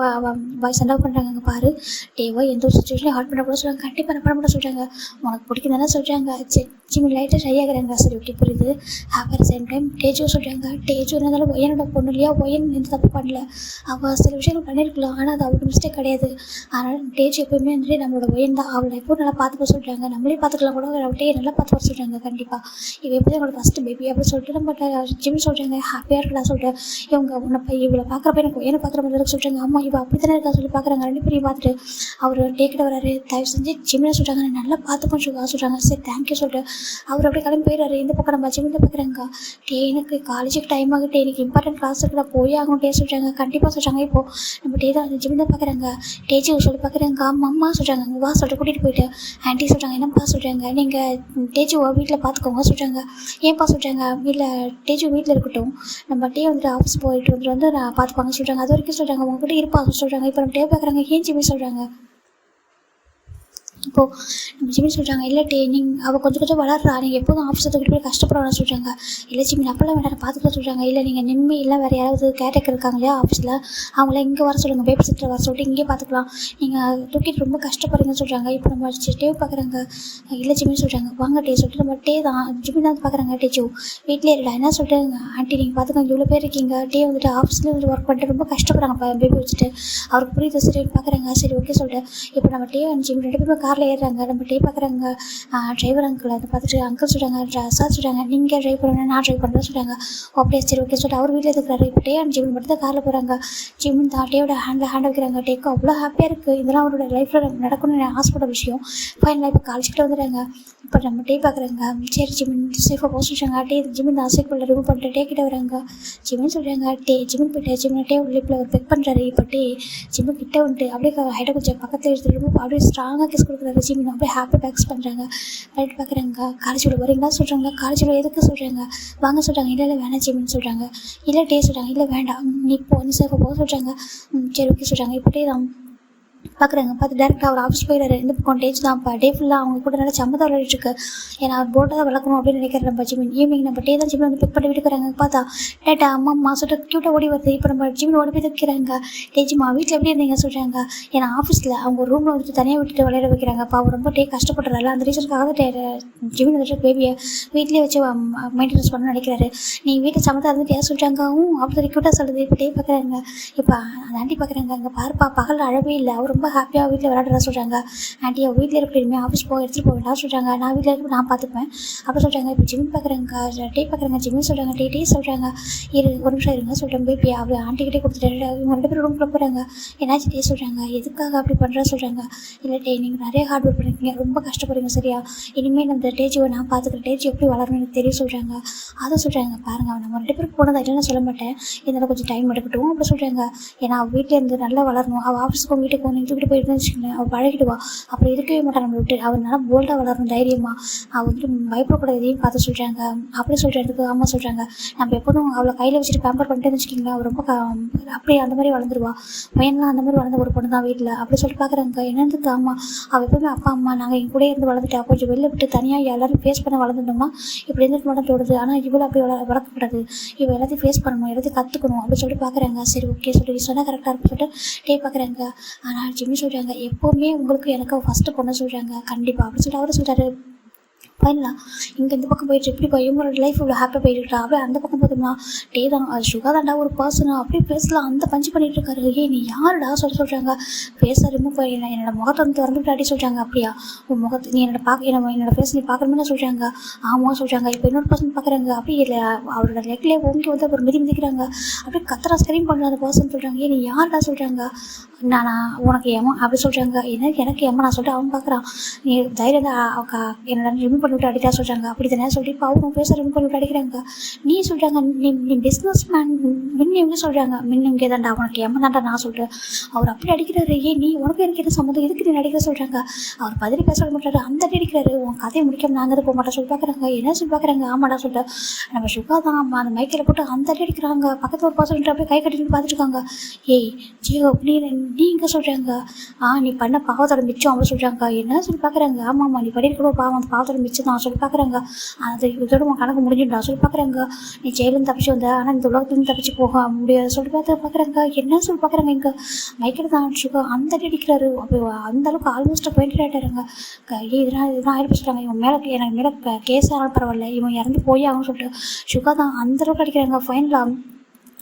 வாய்ஸ் சென்ட் அவுட் பண்ணுறாங்க. அங்கே பாரு டேவோ எந்த ஒரு சுச்சுவேஷனையும் ஹார்ட் பண்ண கூட சொல்கிறாங்க. கண்டிப்பாக நான் பண்ண கூட சொல்கிறாங்க. உனக்கு பிடிக்கும் தானே சொல்கிறாங்க. ஜிமின் லைட்டாக ட்ரை ஆகிறாங்க. சரி ஓகே புரியுது. அட் சேம் டைம் டேஜோ சொல்கிறாங்க. டேஜோ இருந்தாலும் ஒயனோட பொண்ணு இல்லையா, ஒயன் எந்த தப்பு பண்ணல, அவள் சில விஷயங்கள் பண்ணியிருக்கலாம், ஆனால் அது அவளுக்கு மிஸ்டேக் கிடையாது. ஆனால் டேஜ் எப்போயுமே வந்துட்டு நம்மளோட ஒயன் தான், அவளை எப்போ நல்லா பார்த்துக்க சொல்கிறாங்க, நம்மளே பார்த்துக்கலாம் கூட அவள்கிட்டே நல்லா பார்த்து வர சொல்கிறாங்க. கண்டிப்பாக இவ எப்படி அவங்களோட ஃபஸ்ட்டு பேபி அப்படின்னு சொல்லிட்டு நம்ம ஜிமின் சொல்கிறாங்க. ஹாப்பியாக இருக்கலாம் சொல்கிறேன். இவங்க உன்னை இவளை பார்க்குறப்ப எனக்கு ஒயனை பார்க்குற மாதிரி இருக்கு சொல்கிறாங்க. அம்மா இவள் அப்படி தானே இருக்கா சொல்லி பார்க்குறாங்க. 2 பேரையும் பார்த்துட்டு அவர் டேக்கிட்ட வராரு. தயவு செஞ்சு ஜிமினை சொல்கிறாங்க, நான் நல்லா பார்த்துப்போம் சுகா சொல்கிறாங்க. சரி தேங்க்யூ சொல்லிட்டு அவர் அப்படியே கிளம்பி போயிடுறாரு. இந்த பக்கம் நம்ம ஜிமினை பார்க்குறாங்க. எனக்கு காலேஜுக்கு டைம் ஆகிட்டு, எனக்கு இம்பார்ட்டன்ட் கிளாஸ் இருக்குதா போய் ஆகணும் டே சொல்கிறாங்க. கண்டிப்பாக சொல்கிறாங்க. இப்போது நம்ம டே தான் ஜிமினை பார்க்குறாங்க. டேஜி சொல்லி பார்க்குறாங்க. அம்மா சொல்கிறாங்க. வா சொல்லிட்டு கூட்டிகிட்டு போயிட்டு ஆண்டி சொல்கிறாங்க. என்னப்பா சொல்கிறாங்க, நீங்கள் டேஜுவை வீட்டில் பார்த்துக்கோங்க சொல்கிறாங்க. ஏன்ப்பா சொல்கிறாங்க. இல்லை டேஜு வீட்டில் இருக்கட்டும், நம்ம டே வந்துட்டு ஆஃபீஸ் போயிட்டு வந்து நான் பார்த்துப்பாங்க சொல்கிறாங்க. அது வரைக்கும் சொல்கிறாங்க உங்ககிட்ட இருப்பாங்க சொல்கிறாங்க. இப்போ நம்ம டே பார்க்குறாங்க. ஏன் ஜிமின் சொல்கிறாங்க. இப்போது நம்ம ஜிமின் சொல்கிறாங்க. இல்லை டே அவள் கொஞ்சம் வளர்றா, நீங்கள் எப்போதும் ஆஃபீஸை தூக்கிட்டு போய் கஷ்டப்படுவான்னு சொல்கிறாங்க. இல்லை ஜிமின் அப்போல்லாம் வேண்டாம் பார்த்துக்கலாம் சொல்கிறாங்க. இல்லை நீங்கள் நிம்மி இல்லை வேறு யாராவது கேரக்டர் இருக்காங்க இல்லையா ஆஃபீஸில், அவங்கள இங்கே வர சொல்லுங்கள், பேபி சிட்டர் வர சொல்லிட்டு இங்கே பார்த்துக்கலாம், நீங்கள் தூக்கிட்டு ரொம்ப கஷ்டப்படுறீங்கன்னு சொல்கிறாங்க. இப்போ நம்ம டே பார்க்குறாங்க. இல்லை ஜிமின் சொல்கிறாங்க. வாங்க டே சொல்லிட்டு நம்ம டே தான் ஜிமின் தான் பார்க்குறாங்க. டேஜோ வீட்டிலே இருக்கா என்ன சொல்லிட்டு ஆண்டி நீங்கள் பார்த்துக்கோங்க, இவ்வளோ பேர் இருக்கீங்க, டே வந்துட்டு ஆஃபீஸில் வந்து ஒர்க் பண்ணிட்டு ரொம்ப கஷ்டப்படுறாங்க பேபி வச்சுட்டு, அவருக்கு புரியுது சரி பார்க்குறாங்க. சரி ஓகே சொல்லிட்டு இப்போ நம்ம டே அண்ட் ஜிமின் 2 பேரும் காரில் ஏறுறாங்க. நம்ம டே பார்க்குறாங்க. டிரைவர் அங்கிள் அதை பார்த்துட்டு அங்கிள் சொல்கிறாங்க, சார் சொல்கிறாங்க, நீங்கள் ட்ரைவ் பண்ணுவேன் நான் ட்ரைவ் பண்ணுறேன் சொல்கிறாங்க. அப்படியே சரி ஓகே சொல்லிட்டு அவர் வீட்டில் இருக்கிறாரு. இப்போ டே அண்ட் ஜிமின் மட்டும் தான் காரில் போகிறாங்க. ஜிமின் தான் டேவோட ஹேண்ட் வைக்கிறாங்க. டேக்கு அவ்வளோ ஹாப்பியாக இருக்குது. இதெல்லாம் அவரோட லைஃப்பில் நடக்கணும்னு ஆசைப்பட்ட விஷயம். ஃபைனலாக இப்போ காலேஜ்கிட்ட வந்துடுறாங்க. இப்போ நம்ம டே பார்க்குறாங்க. சரி ஜிமின் சேஃபாக போக சொல்கிறாங்க. டே ஜிமின் தான் சேஃபில் ரிமூவ் பண்ணிட்டு டே கிட்ட வராங்க. ஜிமின் சொல்கிறாங்க. ஜிமின் போய்ட்டு ஜிமின் டே லிப்பில் ஒரு பெக் பண்ணுறாரு. இப்போ ஜிமின் கிட்ட வந்துட்டு அப்படியே ஹைட்டை கொஞ்சம் பக்கத்தில் எடுத்து ரிமூவ் அப்படியே ஸ்ட்ராங்காக கிஸ் கொடுக்குறாரு. ஜிமின் அப்படியே ஹாப்பி பேக்ஸ் பண்ணுறாங்க. ரைட் பார்க்குறாங்க. காலேஜில் வரீங்களா சொல்கிறாங்க. காலேஜில் எதுக்கு சொல்கிறாங்க. வாங்க சொல்கிறாங்க. இல்லை வேணாம் ஜிமின் சொல்கிறாங்க. இல்லை டே சொல்கிறாங்க. இல்லை வேண்டாம் நீ இப்போ வந்து சேஃபாக போக சொல்கிறாங்க. சரி ஓகே சொல்கிறாங்க. இப்போ டே தான் பார்க்குறாங்க. பார்த்து டேரெக்டாக அவர் ஆஃபீஸ் போயிடுறாரு. இந்த பக்கம் டேஜ் தான் இப்போ டே ஃபுல்லாக அவங்க கூட நல்லா சம்மதம் விளையாடிட்டுருக்கு. ஏன்னா அவர் போட்டை தான் வளர்க்கணும் அப்படின்னு நினைக்கிறேன். நம்ம ஜிமின் ஈவினிங் நம்ம டே தான் ஜிமின் வந்து பிக் பண்ணி வீட்டுக்கு வராங்க. பார்த்தா டேட்டா அம்மா சொல்லிட்டு க்யூட்டாக ஓடி வருது. இப்போ நம்ம ஜிமின் ஓடி போய் வைக்கிறாங்க. டேஜிமா வீட்டில் எப்படி இருந்தீங்க சொல்கிறாங்க. ஏன்னா ஆஃபீஸில் அவங்க ரூமில் வந்துட்டு தனியாக விட்டுட்டு விளையாட வைக்கிறாங்க. அப்போ அவர் ரொம்ப டே கஷ்டப்படுறாரு. அந்த ரீசனுக்காக தான் ஜிமின் வந்துட்டு பேபியை வீட்லேயே வச்சு மெயின்டெனன்ஸ் பண்ணணும்னு நினைக்கிறாரு. நீ வீட்டில் சம்மதம் இருந்துட்டு ஏன் சொல்கிறாங்க அப்படி க்யூட்டாக சொல்லுது. இப்போ டே பார்க்குறாங்க. இப்போ அந்த ஆண்டி பார்க்குறாங்க. அங்கே பாருப்பா பகல் அழவே இல்லை, அவர் ரொம்ப ஹாப்பியாக வீட்டில் விளையாடுறா சொல்கிறாங்க. ஆண்டி அவள் வீட்டில் இருக்கிற ஆஃபீஸ் போக எடுத்துகிட்டு போக வேண்டாம் சொல்கிறாங்க. நான் வீட்டில் இருக்க நான் பார்த்துப்பேன் அப்போ சொல்கிறாங்க. இப்போ ஜிமின் பார்க்குறாங்க. டே பார்க்குறாங்க. ஜிமின் சொல்கிறாங்க. டே சொல்கிறாங்க. ஒரு நிமிஷம் இருங்க சொல்கிறேன். பேபி அவள் ஆண்டிக்கிட்டே கொடுத்துட்டு இவங்க 2 பேரும் ரூம்குள்ளே போகிறாங்க. என்னாச்சு டே சொல்கிறாங்க. எதுக்காக அப்படி பண்ணுறா சொல்கிறாங்க. இல்லை டே நீங்கள் நிறைய ஹார்ட் ஒர்க் பண்ணிருக்கீங்க, ரொம்ப கஷ்டப்படுறீங்க சரியா, இனிமேல் நம்ம டேஜிவை நான் பார்த்துக்கிறேன், டேஜி எப்படி வளரணும்னு எனக்கு தெரியும் சொல்கிறாங்க. அதை சொல்கிறாங்க. பாருங்கள் நம்ம 2 பேருக்கு போனதை இல்லைன்னு சொல்ல மாட்டேன், இதனால் கொஞ்சம் டைம் எடுக்கட்டும் அப்படி சொல்கிறாங்க. ஏன்னா அவள் வீட்டில் இருந்து நல்லா வளரணும், அவள் ஆஃபீஸுக்கும் வீட்டுக்கும் நீ தூக்கிட்டு போயிட்டு வச்சுக்கோங்களேன், அவள் பழகிடுவா, அப்புறம் இருக்கவே மாட்டான் நம்மளை விட்டு. அவள் நல்லா போல்டாக வளரணும் தைரியமாக, அவள் வந்துட்டு பயப்படக்கூடாது எதையும் பார்த்து சொல்கிறாங்க. அப்படி சொல்கிறதுக்கு அம்மா சொல்கிறாங்க, நம்ம எப்போதும் அவளை கையில் வச்சுட்டு பேம்பர் பண்ணிட்டு வச்சுக்கிங்களேன், அவள் ரொம்ப அப்படியே அந்த மாதிரி வளர்ந்துருவா, பையன்லாம் அந்த மாதிரி வளர்ந்த ஒரு பொண்ணு தான் வீட்டில் அப்படி சொல்லிட்டு பார்க்குறாங்க. என்னதுக்கு அம்மா, அவள் எப்பவுமே அப்பா அம்மா நாங்கள் என் கூட இருந்து வளர்ந்துட்டா, கொஞ்சம் வெளில விட்டு தனியாக எல்லாரும் ஃபேஸ் பண்ண வளர்ந்துட்டோம்னா இப்படி இருந்துட்டு மட்டும் தோடுது. ஆனால் இவ்வளோ அப்படி வளர்க்கக்கூடாது, இவள் எல்லாத்தையும் ஃபேஸ் பண்ணணும், எல்லாத்தையும் கற்றுக்கணும் அப்படி சொல்லிட்டு பார்க்குறாங்க. சரி ஓகே சொல்லி சொன்னால் கரெக்டாக இருக்குன்னு சொல்லிட்டு பார்க்குறாங்க. ஆனால் ஜிம்மி சொல்கிறாங்க, எப்போவுமே உங்களுக்கு எனக்கு ஃபஸ்ட்டு பொண்ணு சொல்கிறாங்க கண்டிப்பாக அப்படி சொல்லிட்டு அவரு சொல்கிறாரு. ஃபைனலாக இங்கே இந்த பக்கம் போயிட்டு இப்படி இவங்களோட லைஃப் இவ்வளோ ஹாப்பியாக போயிட்டுருக்கா. அப்படியே அந்த பக்கம் பார்த்தோம்னா தான் அது சுகா தாண்டா ஒரு பர்சனாக அப்படியே பேசலாம் அந்த பஞ்சு பண்ணிட்டு இருக்காரு. நீ யாருடா சொல்கிறாங்க, பேச ரிமூவ் பண்ணி என்னோட முகத்தை வந்து திறந்துட்டு சொல்கிறாங்க. அப்படியா உன் முகத்தை நீ என்னோட ஃபேஸ் நீ பார்க்கணும்னு சொல்கிறாங்க. ஆமாம் சொல்கிறாங்க. இப்போ இன்னொரு பர்சன் பார்க்குறாங்க, அப்படியே இல்லை அவரோட லெக்லேயே ஓங்கி வந்து அப்புறம் மிதிக்கிறாங்க. அப்படியே கத்தரா ஸ்க்ரீன் பண்ணுற அந்த பர்சன் சொல்கிறாங்க, நீ யாருடா சொல்கிறாங்க, நானா உனக்கு ஏமா அப்படி சொல்கிறாங்க. எனக்கு ஏமா நான் சொல்லிட்டு அவன் பார்க்குறான், நீ தைரியம் தான் என்னோட ரிமூவ் பண்ணிவிட்டு அடித்தா சொல்கிறாங்க. அப்படி தானே சொல்லிட்டு இப்போ அவங்க பேச ரிமூவ் பண்ணிவிட்டு அடிக்கிறாங்க. நீ சொல்கிறாங்க நீ பிஸ்னஸ் மேன் மின்னு சொல்கிறாங்க, மின்னு இங்கே தான்டா உனக்கு ஏமா தான்டா நான் சொல்கிறேன். அவர் அப்படி அடிக்கிறாரு. நீ உனக்கு எனக்கு என்ன சம்மந்தம், எதுக்கு நீ நடிக்கிற சொல்கிறாங்க. அவர் பதில் பேச மாட்டாரு, அந்த அடி அடிக்கிறாரு. உன் கதையை முடிக்காம நாங்கள் போக மாட்டோம் சொல்லி பார்க்குறாங்க. என்ன சொல்லி பார்க்குறாங்க, ஆமாடா சொல்லிட்டு நம்ம சுகா தான் அம்மா அந்த மைக்கில் போட்டு அந்த அடி அடிக்கிறாங்க. பக்கத்தில் ஒரு பர்சன் அப்படியே கை கட்டிட்டு பார்த்துட்டு இருக்காங்க. ஜியோ நீ இங்கே சொல்கிறாங்க, நீ பண்ண பாவத்தோட மிச்சம் அவங்க சொல்கிறாங்க. என்ன சொல்லி பார்க்குறாங்க, ஆமாம்மா நீ பண்ணியிருக்கிற ஒரு பாவம் அந்த பாவத்தோட மிச்சம் தான் சொல்லி பார்க்குறாங்க. அது இதோட உன் கணக்கு முடிஞ்சுட்டா சொல்லி பார்க்குறாங்க. நீ ஜெயிலும் தப்பிச்சு வந்த, ஆனால் இந்த உலகத்துலேருந்து தப்பிச்சு போக முடியாது சொல்லி பார்க்குறாங்க. என்ன சொல்லி பார்க்குறாங்க, இங்கே மைக்கில் தான் சுகா அந்த அடி அடிக்கிறாரு. அப்படி அந்த அளவுக்கு ஆல்மோஸ்ட் பாயிண்ட் ஆகிட்டாருங்க. இதெல்லாம் ஆயிரம் சொல்கிறாங்க, இவன் மேலே எனக்கு மேலே கேஸ் ஆனாலும் பரவாயில்ல, இவன் இறந்து போய் ஆகும் சொல்லிட்டு சுகா தான் அந்த அளவுக்கு அடிக்கிறாங்க. ஃபைனலாக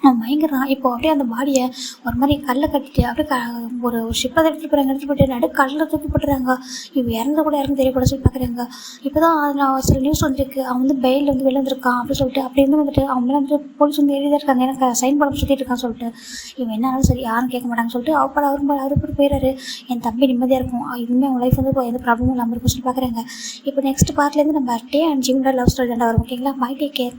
அவன் பயங்கரான். இப்போ அப்படியே அந்த பாடியை ஒரு மாதிரி கல்லை கட்டிட்டு அப்படியே ஒரு ஷிப்பில் எடுத்துகிட்டு போகிறாங்க. எடுத்துகிட்டு போய்ட்டு நடு கடலில் தூக்கி போட்டுறாங்க. இவன் இறந்து கூட இறந்து தெரியக்கூட சொல்லி பார்க்குறாங்க. இப்போ தான் அதில் சில நியூஸ் வந்துருக்கு, அவன் வந்து பெயில் வந்து வெளில வந்துருக்கான் அப்படின்னு சொல்லிட்டு. அப்படி இருந்து வந்துட்டு அவன் மேலே வந்துட்டு போலீஸ் வந்து எழுதிதான் இருக்காங்க, எனக்கு சைன் பண்ண சுற்றிட்டு இருக்கான்னு சொல்லிட்டு. இவன் என்னாலும் சரி யாரும் கேட்க மாட்டாங்கன்னு சொல்லிட்டு அவரு போய் போயிடாரு. என் தம்பி நிம்மதியாக இருக்கும், இனிமேல் அவன் லைஃப் வந்து எந்த ப்ராப்ளமும் இல்லாமல் இருக்கும்னு சொல்லி பார்க்குறாங்க. இப்போ நெக்ஸ்ட் பார்ட்லேருந்து நம்ம டே அண்ட் ஜிம்மியோட லவ் ஸ்டோரி தான் வரும். ஓகேங்களா, பை டேக் கேர்.